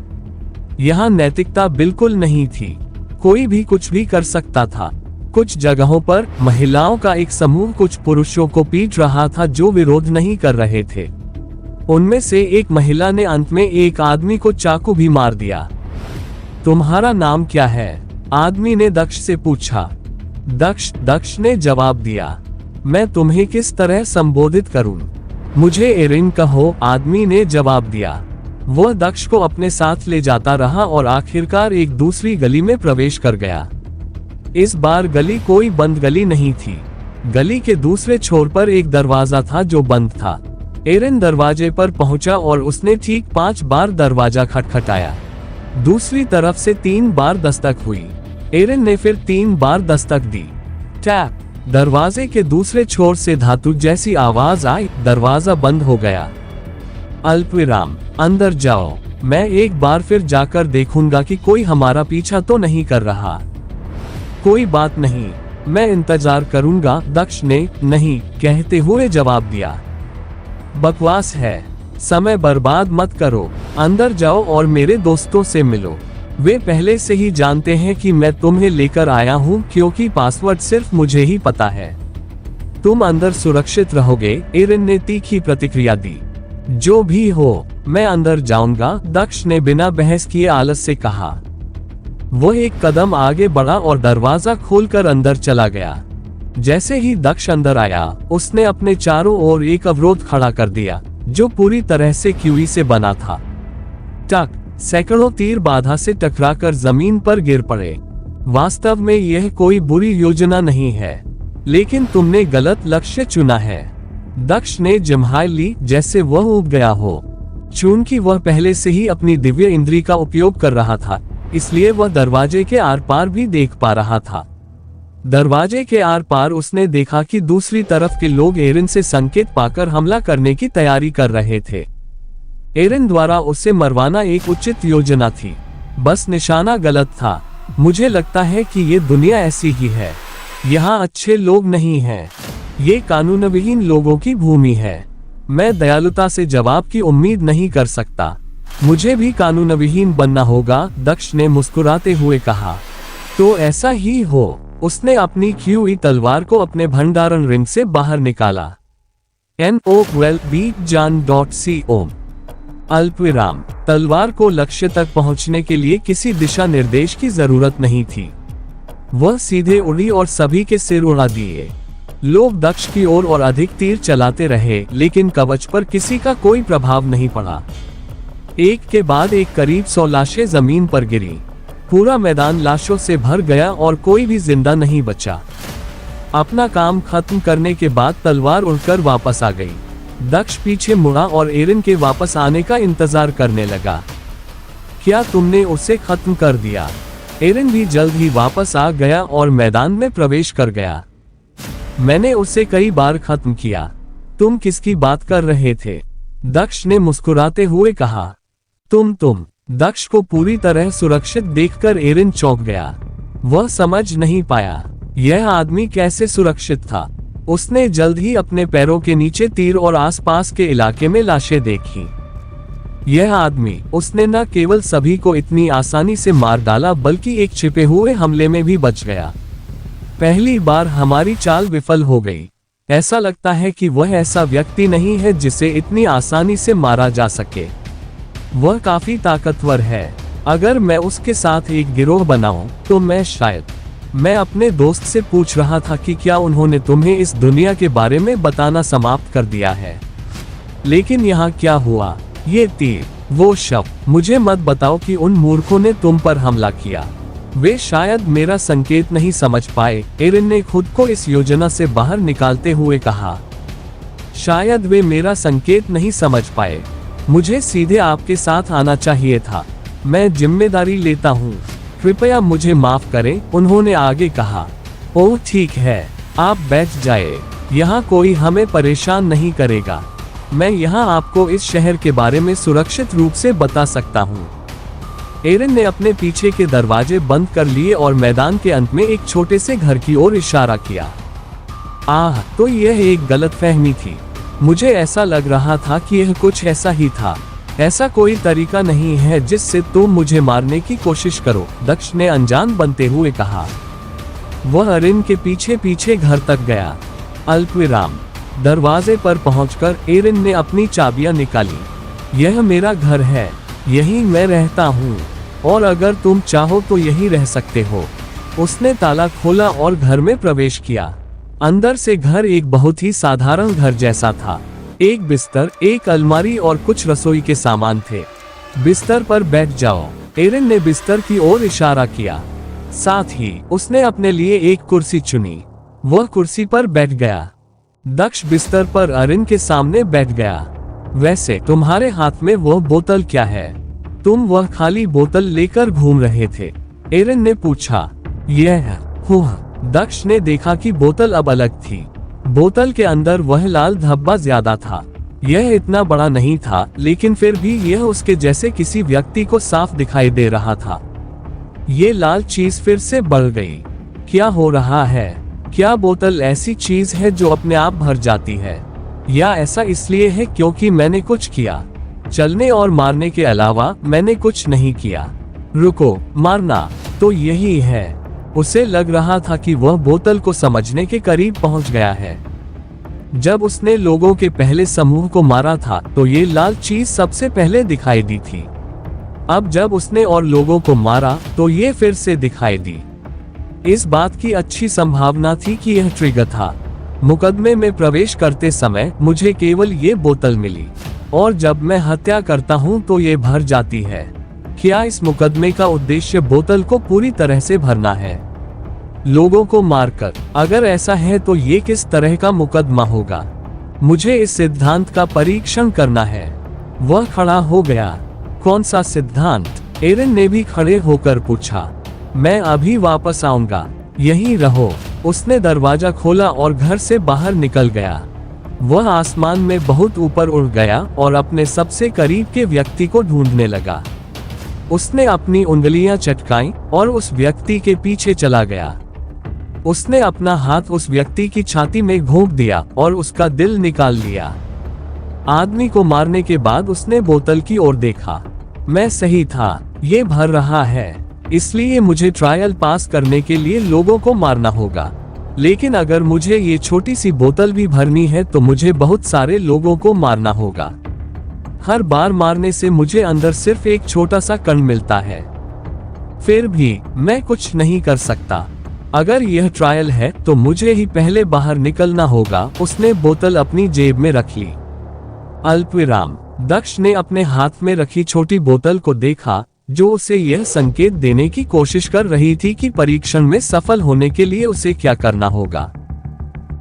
[SPEAKER 2] यहाँ नैतिकता बिल्कुल नहीं थी, कोई भी कुछ भी कर सकता था। कुछ जगहों पर महिलाओं का एक समूह कुछ पुरुषों को पीट रहा था जो विरोध नहीं कर रहे थे। उनमें से एक महिला ने अंत में एक आदमी को चाकू भी मार दिया। तुम्हारा नाम क्या है? आदमी ने दक्ष से पूछा। दक्ष ने जवाब दिया, मैं तुम्हें किस तरह संबोधित करूं? मुझे एरिन कहो, आदमी ने जवाब दिया। वह दक्ष को अपने साथ ले जाता रहा और आखिरकार एक दूसरी गली में प्रवेश कर गया। इस बार गली कोई बंद गली नहीं थी। गली के दूसरे छोर पर एक दरवाजा था जो बंद था। एरिन दरवाजे पर पहुंचा और उसने ठीक 5 बार दरवाजा खटखटाया। दूसरी तरफ से 3 बार दस्तक हुई। एरिन ने फिर 3 बार दस्तक दी। टैप। दरवाजे के दूसरे छोर से धातु जैसी आवाज आई। दरवाजा बंद हो गया। अल्पविराम, अंदर जाओ, मैं एक बार फिर जाकर देखूंगा कि कोई हमारा पीछा तो नहीं कर रहा। कोई बात नहीं, मैं इंतजार करूंगा, दक्ष ने नहीं कहते हुए जवाब दिया। बकवास है, समय बर्बाद मत करो, अंदर जाओ और मेरे दोस्तों से मिलो। वे पहले से ही जानते हैं कि मैं तुम्हें लेकर आया हूं क्योंकि पासवर्ड सिर्फ मुझे ही पता है। तुम अंदर सुरक्षित रहोगे, एरिन ने तीखी प्रतिक्रिया दी। जो भी हो, मैं अंदर जाऊंगा, दक्ष ने बिना बहस किए आलस से कहा। वह एक कदम आगे बढ़ा और दरवाजा खोलकर अंदर चला गया। जैसे ही दक्ष अंदर आया, उसने अपने चारों ओर एक अवरोध खड़ा कर दिया जो पूरी तरह से क्यूई से बना था। टक, सैकड़ों तीर बाधा से टकराकर जमीन पर गिर पड़े। वास्तव में यह कोई बुरी योजना नहीं है, लेकिन तुमने गलत लक्ष्य चुना है। दक्ष ने जम्हाई ली जैसे वह ऊब गया हो। चूंकि वह पहले से ही अपनी दिव्य इंद्री का उपयोग कर रहा था, इसलिए वह दरवाजे के आर पार भी देख पा रहा था। दरवाजे के आर पार उसने देखा कि दूसरी तरफ के लोग एरिन से संकेत पाकर हमला करने की तैयारी कर रहे थे। एरिन द्वारा उसे मरवाना एक उचित योजना थी, बस निशाना गलत था। मुझे लगता है कि ये दुनिया ऐसी ही है, यहाँ अच्छे लोग नहीं हैं, ये कानूनविहीन लोगों की भूमि है। मैं दयालुता से जवाब की उम्मीद नहीं कर सकता, मुझे भी कानूनविहीन बनना होगा, दक्ष ने मुस्कुराते हुए कहा। तो ऐसा ही हो। उसने अपनी क्यूई तलवार को अपने भंडारण रिंग से बाहर निकाला। NOWELLBEJAN.com। अल्पविराम। तलवार को लक्ष्य तक पहुंचने के लिए किसी दिशा निर्देश की जरूरत नहीं थी। वह सीधे उड़ी और सभी के सिर उड़ा दिए। लोग दक्ष की ओर और अधिक तीर चलाते रहे, लेकिन कवच पर किसी का कोई प्रभाव नहीं पड़ा। एक के बाद एक करीब 100 लाशें जमीन पर गिरी। पूरा मैदान लाशों से भर गया और कोई भी जिंदा नहीं बचा। अपना काम खत्म करने के बाद तलवार उड़कर वापस आ गई। दक्ष पीछे मुड़ा और एरिन के वापस आने का इंतजार करने लगा। क्या तुमने उसे खत्म कर दिया? एरिन भी जल्द ही वापस आ गया और मैदान में प्रवेश कर गया। मैंने उसे कई बार खत्म किया। तुम किसकी बात कर रहे थे? दक्ष ने मुस्कुराते हुए कहा। तुम। दक्ष को पूरी तरह सुरक्षित देखकर एरिन चौंक गया। वह समझ नहीं पाया यह आदमी कैसे सुरक्षित था। उसने जल्द ही अपने पैरों के नीचे तीर और आसपास के इलाके में लाशें देखी। यह आदमी, उसने न केवल सभी को इतनी आसानी से मार डाला बल्कि एक छिपे हुए हमले में भी बच गया। पहली बार हमारी चाल विफल हो गई। ऐसा लगता है कि वह ऐसा व्यक्ति नहीं है जिसे इतनी आसानी से मारा जा सके। वह काफी ताकतवर है। अगर मैं उसके साथ एक गिरोह बनाऊं, तो मैं अपने दोस्त से पूछ रहा था कि क्या उन्होंने तुम्हें इस दुनिया के बारे में बताना समाप्त कर दिया है। लेकिन यहाँ क्या हुआ? ये तीर, वो शव, मुझे मत बताओ कि उन मूर्खों ने तुम पर हमला किया। वे शायद मेरा संकेत नहीं समझ पाए, एरिन ने खुद को इस योजना से बाहर निकालते हुए कहा। शायद वे मेरा संकेत नहीं समझ पाए। मुझे सीधे आपके साथ आना चाहिए था। मैं जिम्मेदारी लेता हूँ। कृपया मुझे माफ करें, उन्होंने आगे कहा। ओह ठीक है, आप बैठ जाए। यहाँ कोई हमें परेशान नहीं करेगा। मैं यहाँ आपको इस शहर के बारे में सुरक्षित रूप से बता सकता हूँ। एरिन ने अपने पीछे के दरवाजे बंद कर लिए और मैदान के अंत में एक छोटे से घर की ओर इशारा किया। तो यह एक गलतफहमी थी। मुझे ऐसा लग रहा था कि यह कुछ ऐसा ही था। ऐसा कोई तरीका नहीं है जिससे तुम मुझे मारने की कोशिश करो, दक्ष ने अनजान बनते हुए कहा। वह एरिन के पीछे पीछे घर तक गया। अल्पविराम। दरवाजे पर पहुंचकर एरिन ने अपनी चाबियां निकाली। यह मेरा घर है, यहीं मैं रहता हूँ, और अगर तुम चाहो तो यहीं रह सकते हो। उसने ताला खोला और घर में प्रवेश किया। अंदर से घर एक बहुत ही साधारण घर जैसा था। एक बिस्तर, एक अलमारी और कुछ रसोई के सामान थे। बिस्तर पर बैठ जाओ, एरिन ने बिस्तर की ओर इशारा किया। साथ ही उसने अपने लिए एक कुर्सी चुनी। वह कुर्सी पर बैठ गया। दक्ष बिस्तर पर एरिन के सामने बैठ गया। वैसे तुम्हारे हाथ में वह बोतल क्या है? तुम वह खाली बोतल लेकर घूम रहे थे, एरिन ने पूछा। यह दक्ष ने देखा कि बोतल अब अलग थी। बोतल के अंदर वह लाल धब्बा ज्यादा था। यह इतना बड़ा नहीं था, लेकिन फिर भी यह उसके जैसे किसी व्यक्ति को साफ दिखाई दे रहा था। ये लाल चीज फिर से बढ़ गई। क्या हो रहा है? क्या बोतल ऐसी चीज है जो अपने आप भर जाती है, या ऐसा इसलिए है क्योंकि मैंने कुछ किया? चलने और मारने के अलावा मैंने कुछ नहीं किया। रुको, मारना तो यही है। उसे लग रहा था कि वह बोतल को समझने के करीब पहुंच गया है। जब उसने लोगों के पहले समूह को मारा था तो ये लाल चीज सबसे पहले दिखाई दी थी। अब जब उसने और लोगों को मारा तो ये फिर से दिखाई दी। इस बात की अच्छी संभावना थी कि यह ट्रिगर था। मुकदमे में प्रवेश करते समय मुझे केवल ये बोतल मिली, और जब मैं हत्या करता हूँ तो ये भर जाती है। क्या इस मुकदमे का उद्देश्य बोतल को पूरी तरह से भरना है, लोगों को मारकर? अगर ऐसा है तो ये किस तरह का मुकदमा होगा? मुझे इस सिद्धांत का परीक्षण करना है। वह खड़ा हो गया। कौन सा सिद्धांत? एरिन ने भी खड़े होकर पूछा। मैं अभी वापस आऊंगा, यहीं रहो। उसने दरवाजा खोला और घर से बाहर निकल गया। वह आसमान में बहुत ऊपर उड़ गया और अपने सबसे करीब के व्यक्ति को ढूंढने लगा। उसने अपनी उंगलियां चटकाईं और उस व्यक्ति के पीछे चला गया। उसने अपना हाथ उस व्यक्ति की छाती में घोंप दिया और उसका दिल निकाल लिया। आदमी को मारने के बाद उसने बोतल की ओर देखा। मैं सही था, ये भर रहा है, इसलिए मुझे ट्रायल पास करने के लिए लोगों को मारना होगा। लेकिन अगर मुझे ये छोटी सी बोतल भी भरनी है तो मुझे बहुत सारे लोगों को मारना होगा। हर बार मारने से मुझे अंदर सिर्फ एक छोटा सा कण मिलता है। फिर भी मैं कुछ नहीं कर सकता। अगर यह ट्रायल है तो मुझे ही पहले बाहर निकलना होगा। उसने बोतल अपनी जेब में रख ली। अल्पविराम। दक्ष ने अपने हाथ में रखी छोटी बोतल को देखा, जो उसे यह संकेत देने की कोशिश कर रही थी कि परीक्षण में सफल होने के लिए उसे क्या करना होगा।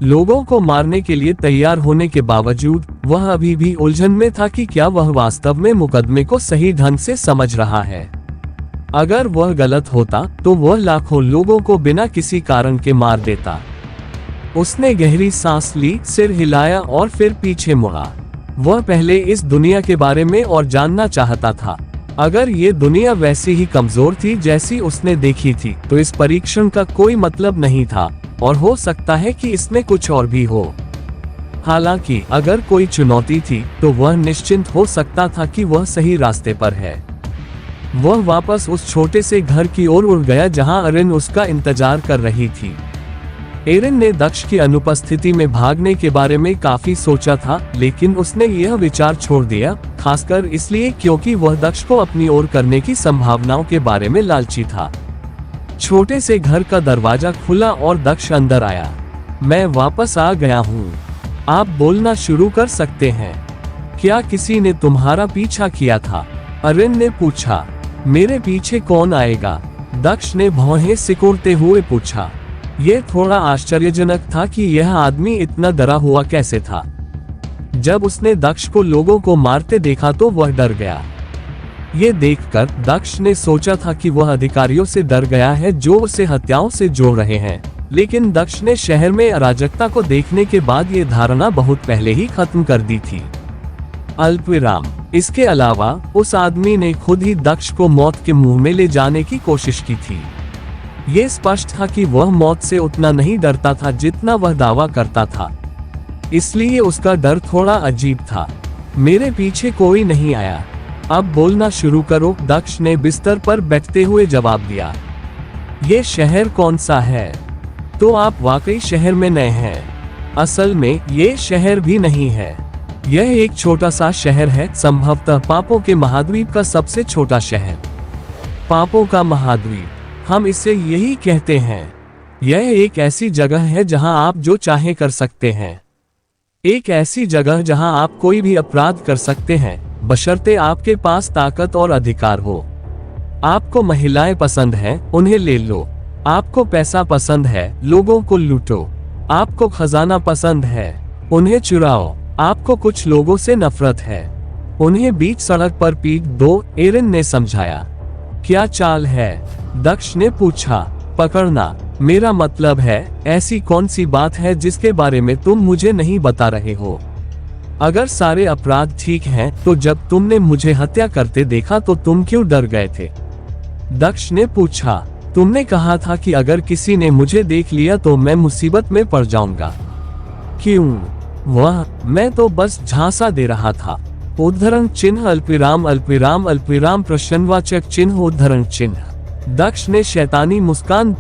[SPEAKER 2] लोगों को मारने के लिए तैयार होने के बावजूद वह अभी भी उलझन में था कि क्या वह वास्तव में मुकदमे को सही ढंग से समझ रहा है। अगर वह गलत होता तो वह लाखों लोगों को बिना किसी कारण के मार देता। उसने गहरी सांस ली, सिर हिलाया और फिर पीछे मुड़ा। वह पहले इस दुनिया के बारे में और जानना चाहता था। अगर ये दुनिया वैसी ही कमजोर थी जैसी उसने देखी थी तो इस परीक्षण का कोई मतलब नहीं था, और हो सकता है कि इसमें कुछ और भी हो। हालांकि अगर कोई चुनौती थी तो वह निश्चिंत हो सकता था कि वह सही रास्ते पर है। वह वापस उस छोटे से घर की ओर उड़ गया जहां एरिन उसका इंतजार कर रही थी। एरिन ने दक्ष की अनुपस्थिति में भागने के बारे में काफी सोचा था, लेकिन उसने यह विचार छोड़ दिया, खासकर इसलिए क्योंकि वह दक्ष को अपनी ओर करने की संभावनाओं के बारे में लालची था। छोटे से घर का दरवाजा खुला और दक्ष अंदर आया। मैं वापस आ गया हूँ, आप बोलना शुरू कर सकते हैं। क्या किसी ने तुम्हारा पीछा किया था? अरिन ने पूछा। मेरे पीछे कौन आएगा? दक्ष ने भौहें सिकोड़ते हुए पूछा। यह थोड़ा आश्चर्यजनक था कि यह आदमी इतना डरा हुआ कैसे था। जब उसने दक्ष को लोगों को मारते देखा तो वह डर गया। ये देखकर दक्ष ने सोचा था कि वह अधिकारियों से डर गया है जो उसे हत्याओं से जोड़ रहे हैं, लेकिन दक्ष ने शहर में अराजकता को देखने के बाद ये धारणा बहुत पहले ही खत्म कर दी थी। अल्पविराम। इसके अलावा उस आदमी ने खुद ही दक्ष को मौत के मुंह में ले जाने की कोशिश की थी। ये स्पष्ट था कि वह मौत से उतना नहीं डरता था जितना वह दावा करता था, इसलिए उसका डर थोड़ा अजीब था। मेरे पीछे कोई नहीं आया, अब बोलना शुरू करो, दक्ष ने बिस्तर पर बैठते हुए जवाब दिया। ये शहर कौन सा है? तो आप वाकई शहर में नए हैं। असल में ये शहर भी नहीं है, यह एक छोटा सा शहर है, संभवतः पापों के महाद्वीप का सबसे छोटा शहर। पापों का महाद्वीप, हम इसे यही कहते हैं। यह एक ऐसी जगह है जहां आप जो चाहे कर सकते हैं। एक ऐसी जगह जहां आप कोई भी अपराध कर सकते हैं, बशर्ते आपके पास ताकत और अधिकार हो। आपको महिलाएं पसंद हैं, उन्हें ले लो। आपको पैसा पसंद है, लोगों को लूटो। आपको खजाना पसंद है, उन्हें चुराओ। आपको कुछ लोगों से नफरत है, उन्हें बीच सड़क पर पीट दो, एरिन ने समझाया। क्या चाल है? दक्ष ने पूछा। पकड़ना। मेरा मतलब है, ऐसी कौन सी बात है जिसके बारे में तुम मुझे नहीं बता रहे हो? अगर सारे अपराध ठीक हैं, तो जब तुमने मुझे हत्या करते देखा तो तुम क्यों डर गए थे? दक्ष ने पूछा। तुमने कहा था कि अगर किसी ने मुझे देख लिया तो मैं मुसीबत में पड़ जाऊंगा। क्यों? वह, मैं तो बस झांसा दे रहा था। उद्धरण चिन्ह अल्पविराम अल्पविराम अल्पविराम प्रश्नवाचक चिन्ह उद्धरण चिन्ह। दक्ष ने शैतानी मुस्कान